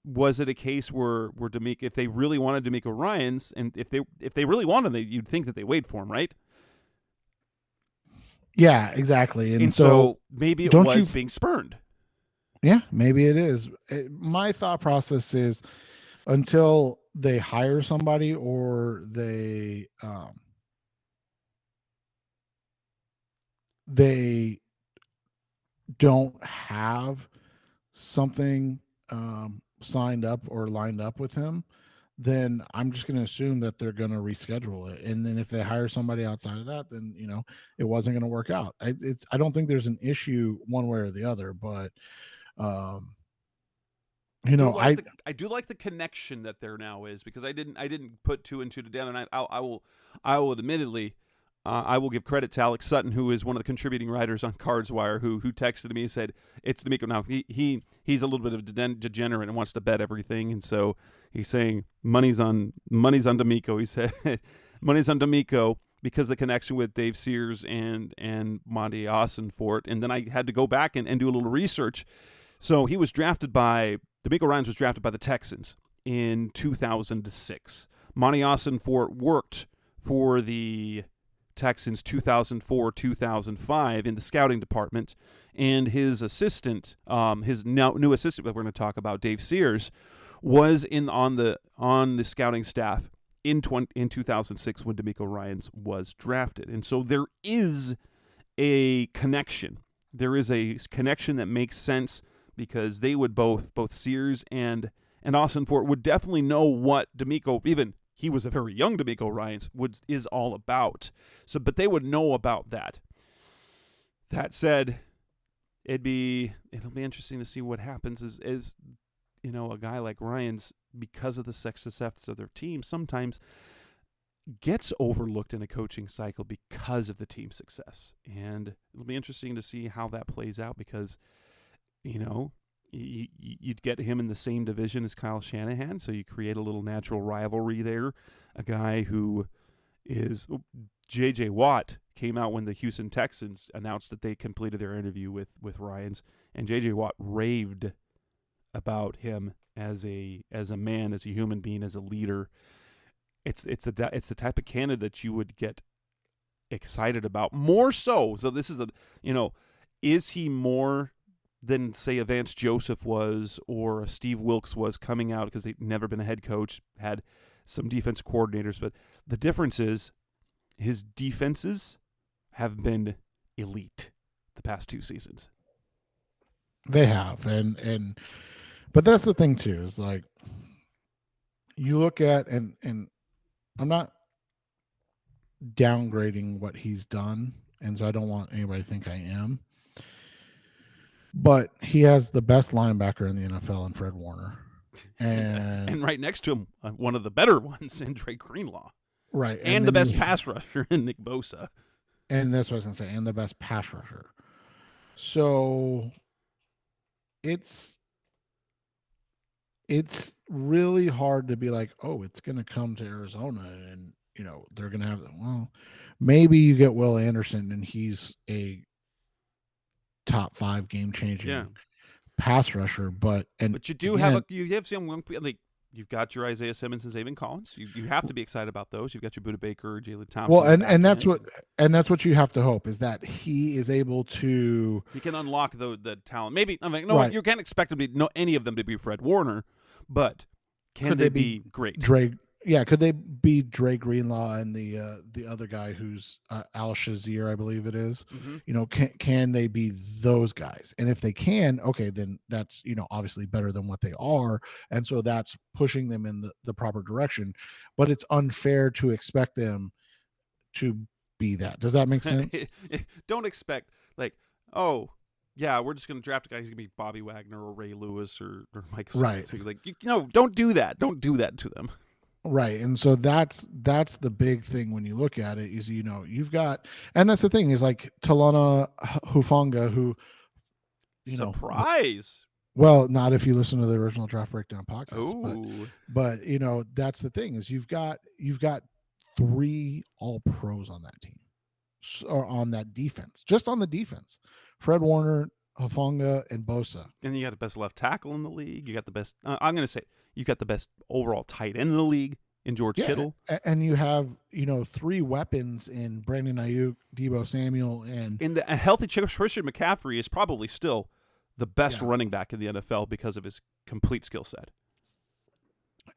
S2: was it a case where DeMeco, if they really wanted DeMeco Ryans, and if they really wanted him, you'd think that they wait for him, right?
S3: Yeah, exactly.
S2: And so maybe it was being spurned.
S3: Yeah, maybe it is. My thought process is, until they hire somebody or they don't have something signed up or lined up with him, then I'm just going to assume that they're going to reschedule it. And then if they hire somebody outside of that, then, it wasn't going to work out. I don't think there's an issue one way or the other, but I
S2: do like the connection that there now is, because I didn't put 2 and 2 together, and I will admittedly, I will give credit to Alex Sutton, who is one of the contributing writers on Cards Wire, who texted me and said, it's DeMeco now. He's a little bit of a degenerate and wants to bet everything, and so he's saying money's on DeMeco. He said money's on DeMeco because of the connection with Dave Sears and Monti Ossenfort. And then I had to go back and do a little research. So DeMeco Ryans was drafted by the Texans in 2006. Monti Ossenfort worked for the Texans 2004-2005 in the scouting department, and his assistant, his new assistant that we're going to talk about, Dave Sears, was on the scouting staff in 2006 when DeMeco Ryans was drafted. And so there is a connection. There is a connection that makes sense because they would both Sears and Ossenfort would definitely know what DeMeco, even he was a very young DeMeco Ryans, is all about. So, but they would know about that. That said, it'll be interesting to see what happens as a guy like Ryans, because of the success of their team, sometimes gets overlooked in a coaching cycle because of the team success. And it'll be interesting to see how that plays out because, you'd get him in the same division as Kyle Shanahan, so you create a little natural rivalry there. A guy who is J.J. Watt came out when the Houston Texans announced that they completed their interview with Ryans, and J.J. Watt raved about him as a man, as a human being, as a leader. It's the type of candidate that you would get excited about more so. So this is is he more than say a Vance Joseph was or a Steve Wilkes was coming out because they'd never been a head coach, had some defense coordinators, but the difference is his defenses have been elite the past 2 seasons.
S3: They have, but that's the thing too, is like you look at and I'm not downgrading what he's done, and so I don't want anybody to think I am. But he has the best linebacker in the NFL in Fred Warner. And
S2: right next to him, one of the better ones in Drake Greenlaw.
S3: Right.
S2: And the best pass rusher in Nick Bosa.
S3: And that's what I was going to say, and the best pass rusher. So it's really hard to be like, oh, it's going to come to Arizona and, they're going to have, well, maybe you get Will Anderson and he's a top 5 game-changing pass rusher, but
S2: you have some like you've got your Isaiah Simmons and Zaven Collins. You have to be excited about those. You've got your Buda Baker, Jalen Thompson.
S3: Well, and that's what you have to hope is that he is able to.
S2: He can unlock the talent. Maybe right. You can't expect any of them to be Fred Warner, but could they be great?
S3: Could they be Dre Greenlaw and the other guy who's Al Shazier, I believe it is? Mm-hmm. Can they be those guys? And if they can, okay, then that's obviously better than what they are, and so that's pushing them in the proper direction. But it's unfair to expect them to be that. Does that make sense?
S2: Don't expect we're just going to draft a guy who's going to be Bobby Wagner or Ray Lewis or Mike Smith.
S3: Right.
S2: So don't do that. Don't do that to them.
S3: Right. And so that's the big thing when you look at it is, you've got, and that's the thing is like Talana Hufanga, who,
S2: surprise.
S3: Well, not if you listen to the original Draft Breakdown podcast, but that's the thing is you've got 3 all pros on that team or on that defense, just on the defense, Fred Warner, Hufanga, and Bosa.
S2: And you got the best left tackle in the league. You got the best, I'm going to say, you got the best overall tight end in the league in George Kittle.
S3: And you have, 3 weapons in Brandon Ayuk, Deebo Samuel, and
S2: a healthy Christian McCaffrey is probably still the best running back in the NFL because of his complete skill set.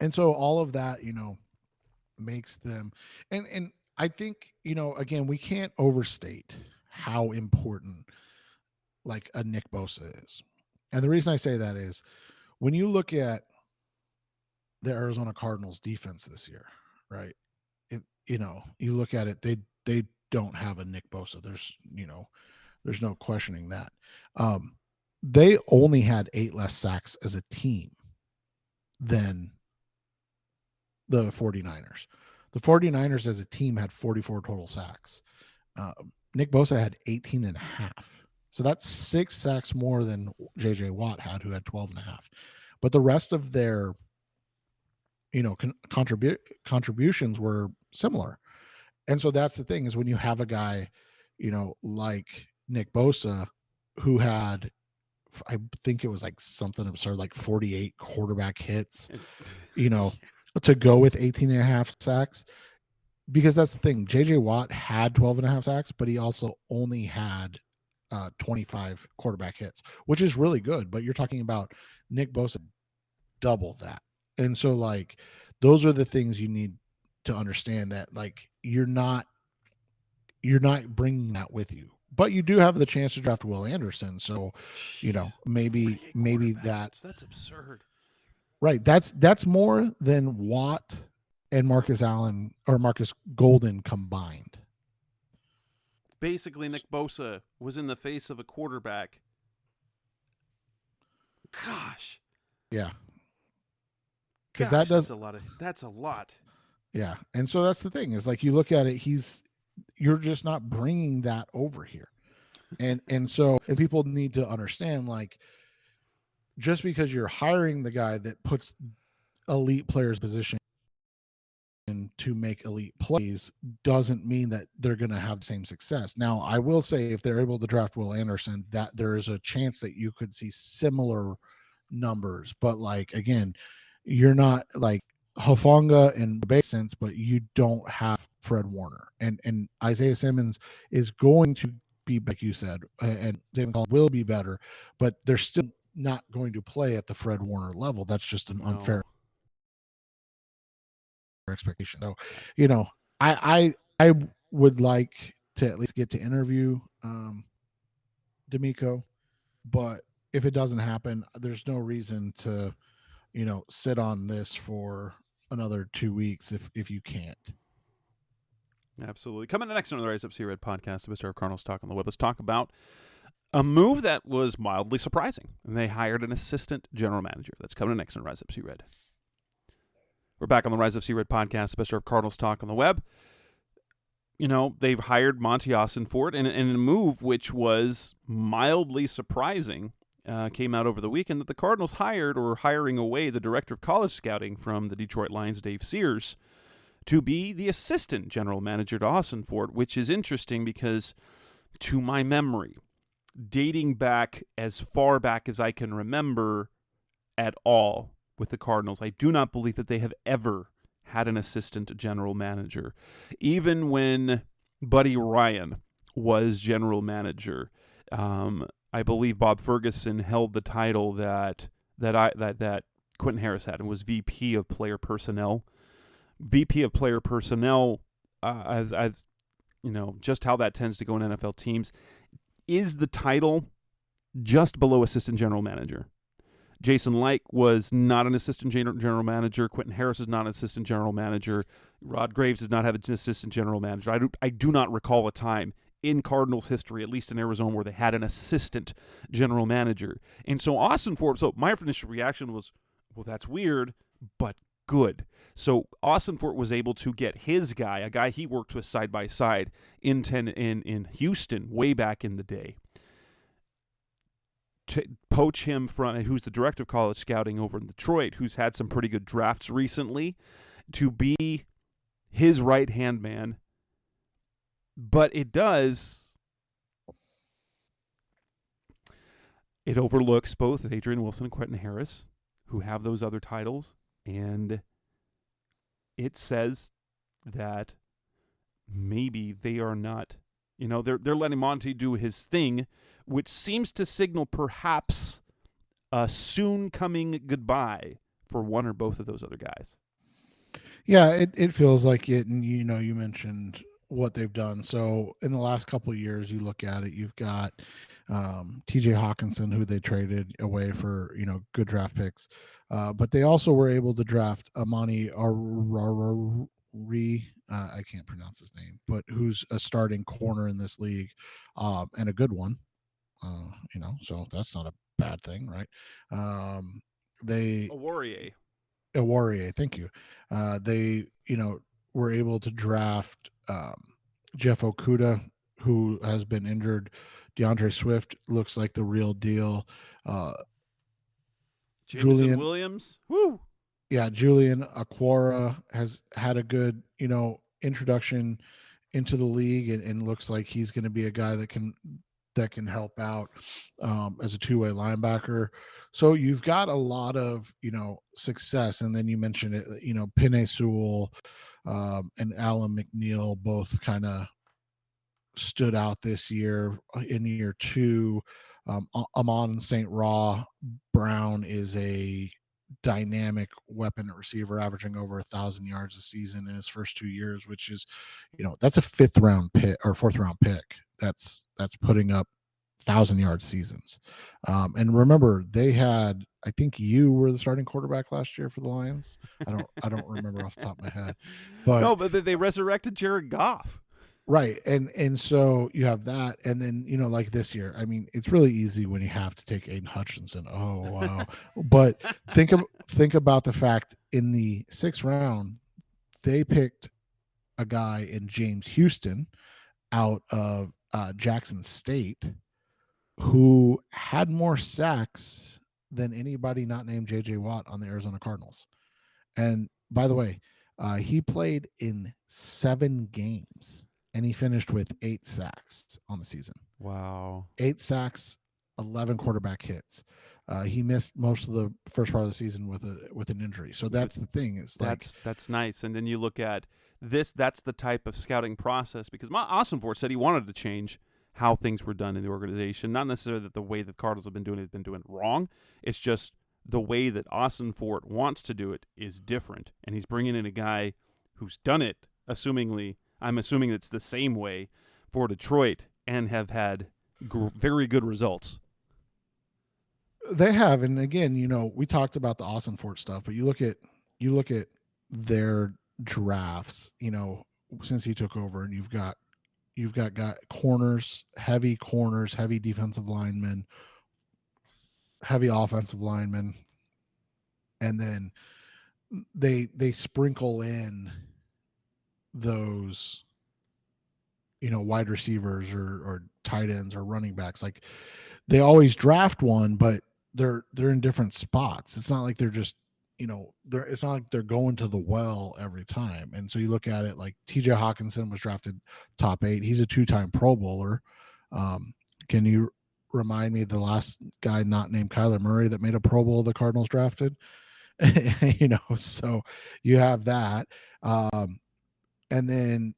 S3: And so all of that, makes them, and I think, again, we can't overstate how important like a Nick Bosa is. And the reason I say that is when you look at the Arizona Cardinals defense this year, right? You look at it, they don't have a Nick Bosa. There's no questioning that. They only had 8 less sacks as a team than the 49ers. The 49ers as a team had 44 total sacks. Nick Bosa had 18 and a half. So that's 6 sacks more than J.J. Watt had, who had 12 and a half. But the rest of their contributions were similar. And so that's the thing is when you have a guy, like Nick Bosa, who had, I think it was like something absurd, like 48 quarterback hits, to go with 18 and a half sacks, because that's the thing. JJ Watt had 12 and a half sacks, but he also only had 25 quarterback hits, which is really good. But you're talking about Nick Bosa double that. And so like those are the things you need to understand, that like you're not bringing that with you. But you do have the chance to draft Will Anderson. So,
S2: Jeez,
S3: maybe
S2: 48 quarterback
S3: that,
S2: hits. That's absurd.
S3: right. That's more than Watt and Marcus Allen or Marcus Golden combined.
S2: Basically, Nick Bosa was in the face of a quarterback. Gosh.
S3: Yeah.
S2: Gosh, that's a lot. That's a lot.
S3: Yeah. And so that's the thing, is like you look at it, you're just not bringing that over here. And so if people need to understand, like, just because you're hiring the guy that puts elite players position to make elite plays doesn't mean that they're going to have the same success. Now, I will say, if they're able to draft Will Anderson, that there is a chance that you could see similar numbers. But like, again, you're not like Hufanga and base sense, but you don't have Fred Warner, and Isaiah Simmons is going to be, like you said, and David Collins will be better, but they're still not going to play at the Fred Warner level. That's just an unfair expectation. So, I would like to at least get to interview DeMeco, but if it doesn't happen, there's no reason to, sit on this for another 2 weeks if you can't.
S2: Absolutely. Coming next on the Rise Up See Red podcast, the Mr. Cardinals Talk on the Web. Let's talk about a move that was mildly surprising. And they hired an assistant general manager. That's coming next on Rise Up See Red. We're back on the Rise Up See Red podcast, the Mr. Cardinals Talk on the Web. They've hired Monti Ossenfort in a move which was mildly surprising. Came out over the weekend that the Cardinals hiring away the director of college scouting from the Detroit Lions, Dave Sears, to be the assistant general manager to Ossenfort, which is interesting because, to my memory, dating back as far back as I can remember at all with the Cardinals, I do not believe that they have ever had an assistant general manager. Even when Buddy Ryan was general manager, I believe Bob Ferguson held the title that Quentin Harris had, and was VP of Player Personnel. VP of Player Personnel, as just how that tends to go in NFL teams, is the title just below assistant general manager. Jason Licht was not an assistant general manager. Quentin Harris is not an assistant general manager. Rod Graves does not have an assistant general manager. I do not recall a time in Cardinals history, at least in Arizona, where they had an assistant general manager. And so so my initial reaction was, well, that's weird, but good. So Ossenfort was able to get his guy, a guy he worked with side by side in Houston way back in the day, to poach him from, who's the director of college scouting over in Detroit, who's had some pretty good drafts recently, to be his right-hand man. But it overlooks both Adrian Wilson and Quentin Harris, who have those other titles, and it says that maybe they are not, they're letting Monty do his thing, which seems to signal perhaps a soon coming goodbye for one or both of those other guys.
S3: Yeah, it feels like it. And, you mentioned what they've done. So in the last couple of years, you look at it, you've got TJ Hawkinson, who they traded away for, good draft picks. But they also were able to draft Amani I can't pronounce his name, but who's a starting corner in this league, and a good one. So that's not a bad thing, right? Warrior, thank you. They, were able to draft Jeff Okudah, who has been injured. DeAndre Swift looks like the real deal.
S2: Julian Williams, woo!
S3: Yeah, Julian Aquara has had a good, introduction into the league, and looks like he's going to be a guy that can help out as a two-way linebacker. So you've got a lot of, success. And then you mentioned it, Penei Sewell, and Alan McNeil both kind of stood out this year. In year 2, Amon St. Brown is a dynamic weapon at receiver, averaging over 1,000 yards a season in his first 2 years, which is, that's a 5th round pick or 4th round pick. That's putting up 1,000-yard seasons. And remember, they had, I think you were the starting quarterback last year for the Lions. I don't remember off the top of my head, but
S2: no, but they resurrected Jared Goff.
S3: Right. And so you have that. And then, like this year, I mean, it's really easy when you have to take Aiden Hutchinson. Oh, wow. But think about the fact in the 6th round, they picked a guy in James Houston out of Jackson State who had more sacks than anybody not named J.J. Watt on the Arizona Cardinals. And by the way, he played in 7 games. And he finished with 8 sacks on the season.
S2: Wow.
S3: 8 sacks, 11 quarterback hits. He missed most of the first part of the season with an injury. So that's the thing. It's
S2: that's nice. And then you look at this. That's the type of scouting process, because Ossenfort said he wanted to change how things were done in the organization. Not necessarily that the way that Cardinals have been doing it wrong. It's just the way that Ossenfort wants to do it is different. And he's bringing in a guy who's done it, I'm assuming it's the same way for Detroit, and have had very good results.
S3: They have, and again, we talked about the Ossenfort stuff, but you look at their drafts, since he took over, and you've got corners, heavy defensive linemen, heavy offensive linemen, and then they sprinkle in those wide receivers or tight ends or running backs. Like, they always draft one, but they're in different spots. It's not like they're just it's not like they're going to the well every time. And so you look at it, like TJ Hawkinson was drafted top 8. He's a 2-time Pro Bowler. Can you remind me the last guy not named Kyler Murray that made a Pro Bowl the Cardinals drafted? So you have that. And then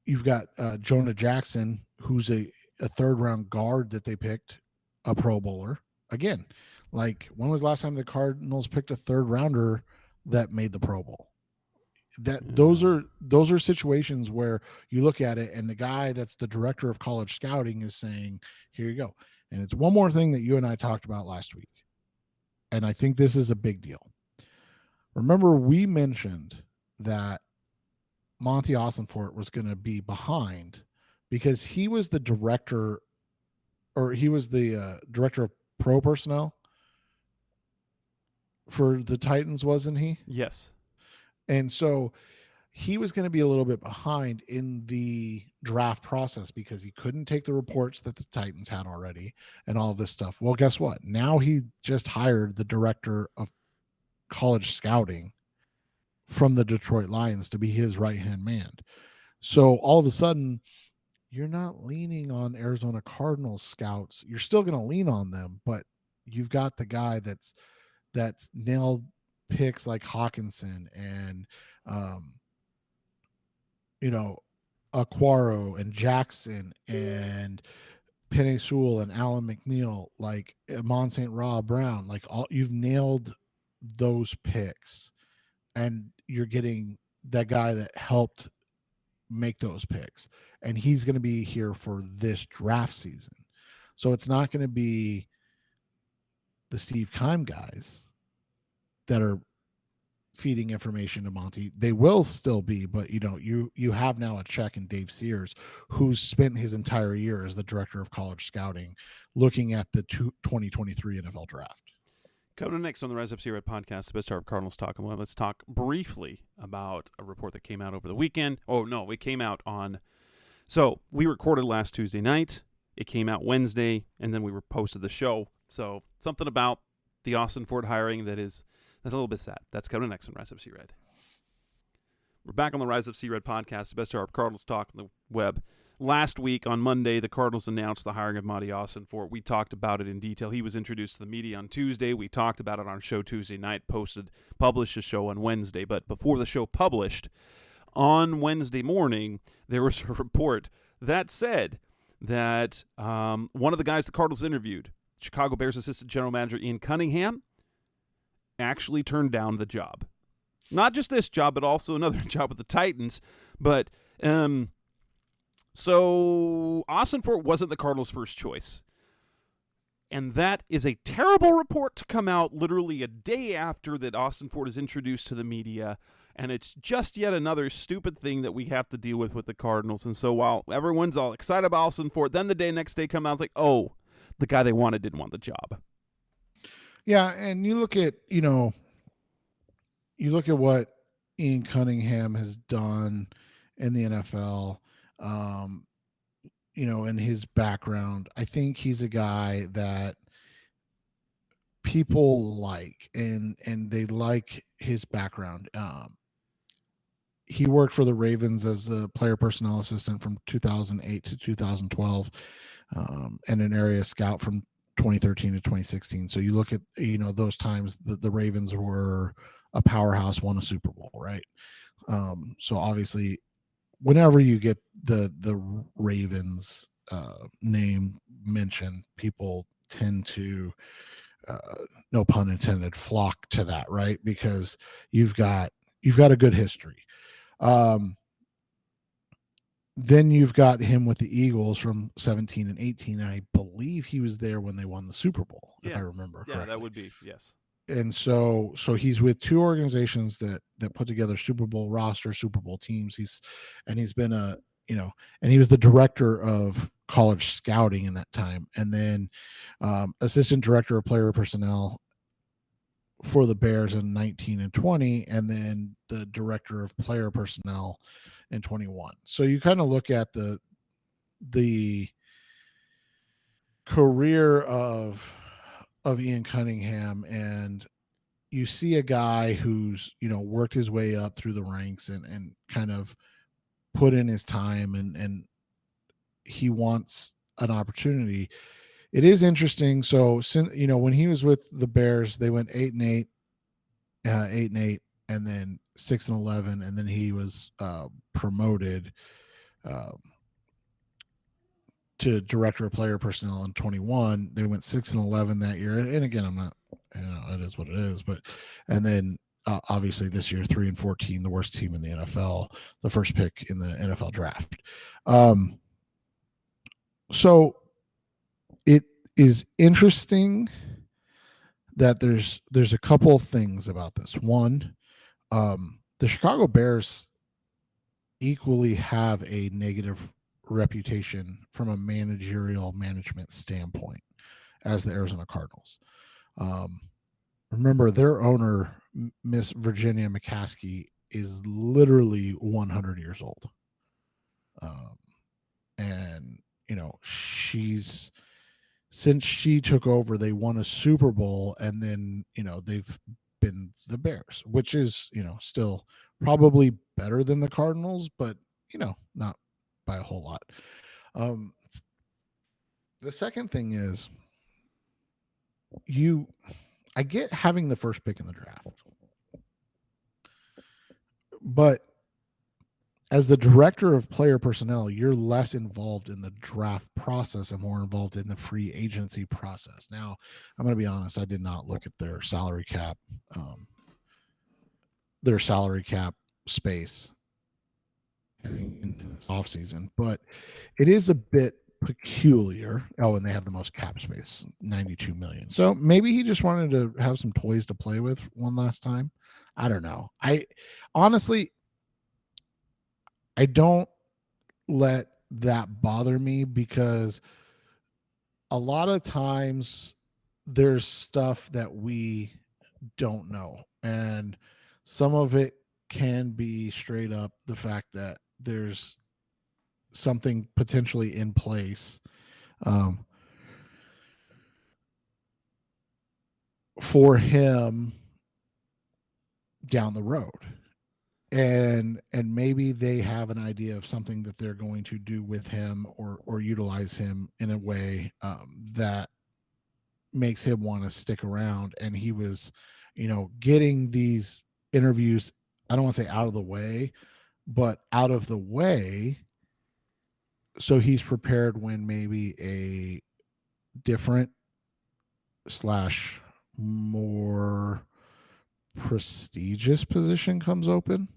S3: you've got Jonah Jackson, who's a 3rd round guard that they picked, a Pro Bowler. Again, like, when was the last time the Cardinals picked a 3rd rounder that made the Pro Bowl? Those are situations where you look at it, and the guy that's the director of college scouting is saying, here you go. And it's one more thing that you and I talked about last week, and I think this is a big deal. Remember, we mentioned that Monti Ossenfort was going to be behind because he was the director of pro personnel for the Titans, wasn't he?
S2: Yes.
S3: And so he was going to be a little bit behind in the draft process because he couldn't take the reports that the Titans had already and all of this stuff. Well, guess what? Now he just hired the director of college scouting from the Detroit Lions to be his right-hand man. So all of a sudden, you're not leaning on Arizona Cardinals scouts. You're still going to lean on them, but you've got the guy that's nailed picks like Hawkinson and Aquaro and Jackson and Penei Sewell and Alan McNeil, like Amon St. Brown, like you've nailed those picks, and you're getting that guy that helped make those picks, and he's going to be here for this draft season. So it's not going to be the Steve Keim guys that are feeding information to Monty. They will still be, but you have now a check in Dave Sears, who's spent his entire year as the director of college scouting looking at the 2023 NFL draft.
S2: Coming next on the Rise Up See Red podcast, the best hour of Cardinals talk. And let's talk briefly about a report that came out over the weekend. Oh, no, it came out on... So we recorded last Tuesday night. It came out Wednesday, and then we posted the show. So something about the Ossenfort hiring that's a little bit sad. That's coming next on Rise Up See Red. We're back on the Rise Up See Red podcast, the best hour of Cardinals talk on the web. Last week on Monday, the Cardinals announced the hiring of Monti Ossenfort. We talked about it in detail. He was introduced to the media on Tuesday. We talked about it on our show Tuesday night, published a show on Wednesday. But before the show published, on Wednesday morning, there was a report that said that one of the guys the Cardinals interviewed, Chicago Bears assistant general manager Ian Cunningham, actually turned down the job. Not just this job, but also another job with the Titans. But so Ossenfort wasn't the Cardinals' first choice. And that is a terrible report to come out literally a day after that Ossenfort is introduced to the media. And it's just yet another stupid thing that we have to deal with the Cardinals. And so while everyone's all excited about Ossenfort, then the next day comes out, it's like, oh, the guy they wanted didn't want the job.
S3: Yeah, and you look at what Ian Cunningham has done in the NFL, in his background. I think he's a guy that people like, and they like his background. He worked for the Ravens as a player personnel assistant from 2008 to 2012, and an area scout from 2013 to 2016. So you look at, those times the Ravens were a powerhouse, won a Super Bowl, right? So obviously, whenever you get the Ravens name mentioned, people tend to, no pun intended, flock to that, right? Because you've got a good history. Then you've got him with the Eagles from 17 and 18. And I believe he was there when they won the Super Bowl, if I remember correctly.
S2: Yeah, that would be, yes.
S3: And so he's with two organizations that put together Super Bowl roster, Super Bowl teams. He's been and he was the director of college scouting in that time. And then assistant director of player personnel for the Bears in 19 and 20, and then the director of player personnel in 21. So you kind of look at the career of Ian Cunningham, and you see a guy who's, worked his way up through the ranks and kind of put in his time, and he wants an opportunity. It is interesting. So, when he was with the Bears, they went 8-8, and then 6-11, and then he was promoted to director of player personnel in 21. They went 6-11 that year, and again, I'm not, it is what it is. But and then obviously this year 3-14, the worst team in the NFL, the first pick in the NFL draft. So it is interesting that there's a couple of things about this. One, the Chicago Bears equally have a negative reputation from a management standpoint as the Arizona Cardinals. Remember, their owner, Miss Virginia McCaskey, is literally 100 years old. And, since she took over, they won a Super Bowl, and then, they've been the Bears, which is, still probably better than the Cardinals, but, not by a whole lot. The second thing is, I get having the first pick in the draft, but as the director of player personnel, you're less involved in the draft process and more involved in the free agency process. Now, I'm going to be honest, I did not look at their salary cap space in this offseason, but it is a bit peculiar. Oh, and they have the most cap space, $92 million. So maybe he just wanted to have some toys to play with one last time. I don't know. I honestly, I don't let that bother me, because a lot of times there's stuff that we don't know, and some of it can be straight up the fact that there's something potentially in place for him down the road, and maybe they have an idea of something that they're going to do with him or utilize him in a way that makes him want to stick around. And he was, getting these interviews, I don't want to say out of the way, but out of the way, so he's prepared when maybe a different / more prestigious position comes open,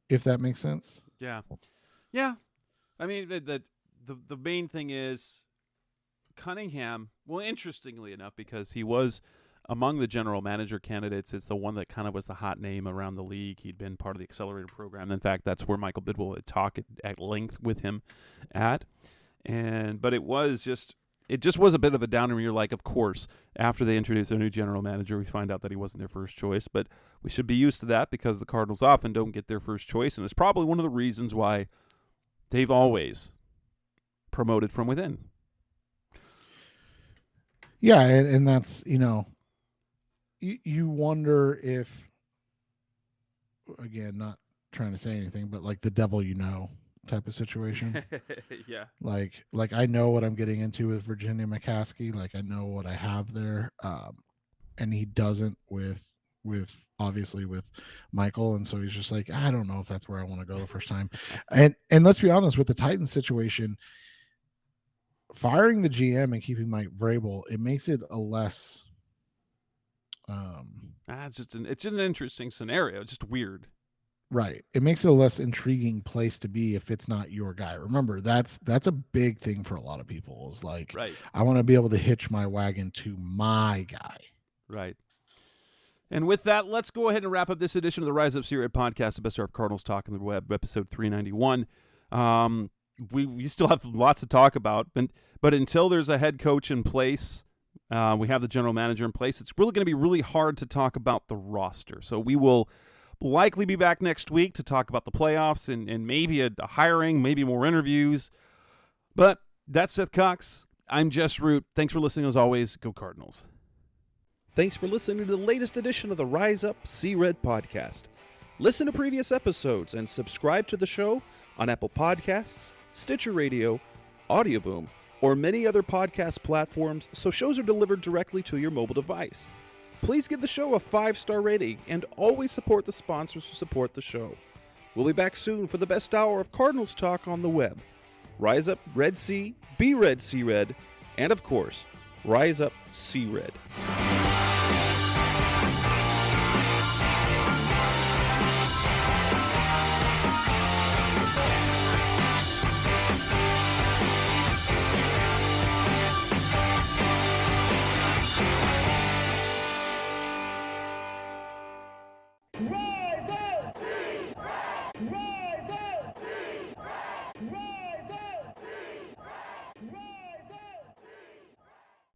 S3: if that makes sense.
S2: Yeah. I mean, the main thing is Cunningham. Well, interestingly enough, because he was among the general manager candidates, it's the one that kind of was the hot name around the league. He'd been part of the accelerator program. In fact, that's where Michael Bidwell had talked at length with him at. But it just was a bit of a downer. You're like, of course, after they introduce their new general manager, we find out that he wasn't their first choice. But we should be used to that because the Cardinals often don't get their first choice, and it's probably one of the reasons why they've always promoted from within.
S3: Yeah, and that's, you wonder if, again, not trying to say anything, but like the devil type of situation.
S2: Yeah.
S3: Like I know what I'm getting into with Virginia McCaskey. Like I know what I have there. And he doesn't with obviously with Michael. And so he's just like, I don't know if that's where I want to go the first time. And let's be honest, with the Titans situation, firing the GM and keeping Mike Vrabel, it makes it a less
S2: it's an interesting scenario. It's just weird.
S3: Right. It makes it a less intriguing place to be if it's not your guy. Remember, that's a big thing for a lot of people, is like,
S2: right,
S3: I want to be able to hitch my wagon to my guy.
S2: Right. And with that, let's go ahead and wrap up this edition of the Rise Up C Red podcast, the best of Cardinals talk on the web, episode 391. We still have lots to talk about, but until there's a head coach in place, we have the general manager in place, it's really going to be really hard to talk about the roster. So we will likely be back next week to talk about the playoffs and maybe a hiring, maybe more interviews. But that's Seth Cox. I'm Jess Root. Thanks for listening as always. Go Cardinals.
S4: Thanks for listening to the latest edition of the Rise Up See Red podcast. Listen to previous episodes and subscribe to the show on Apple Podcasts, Stitcher Radio, Audioboom, or many other podcast platforms so shows are delivered directly to your mobile device. Please give the show a 5-star rating and always support the sponsors who support the show. We'll be back soon for the best hour of Cardinals talk on the web. Rise up, Red Sea, be Red, See Red, and of course, Rise Up, See Red.
S5: Rise up! Rise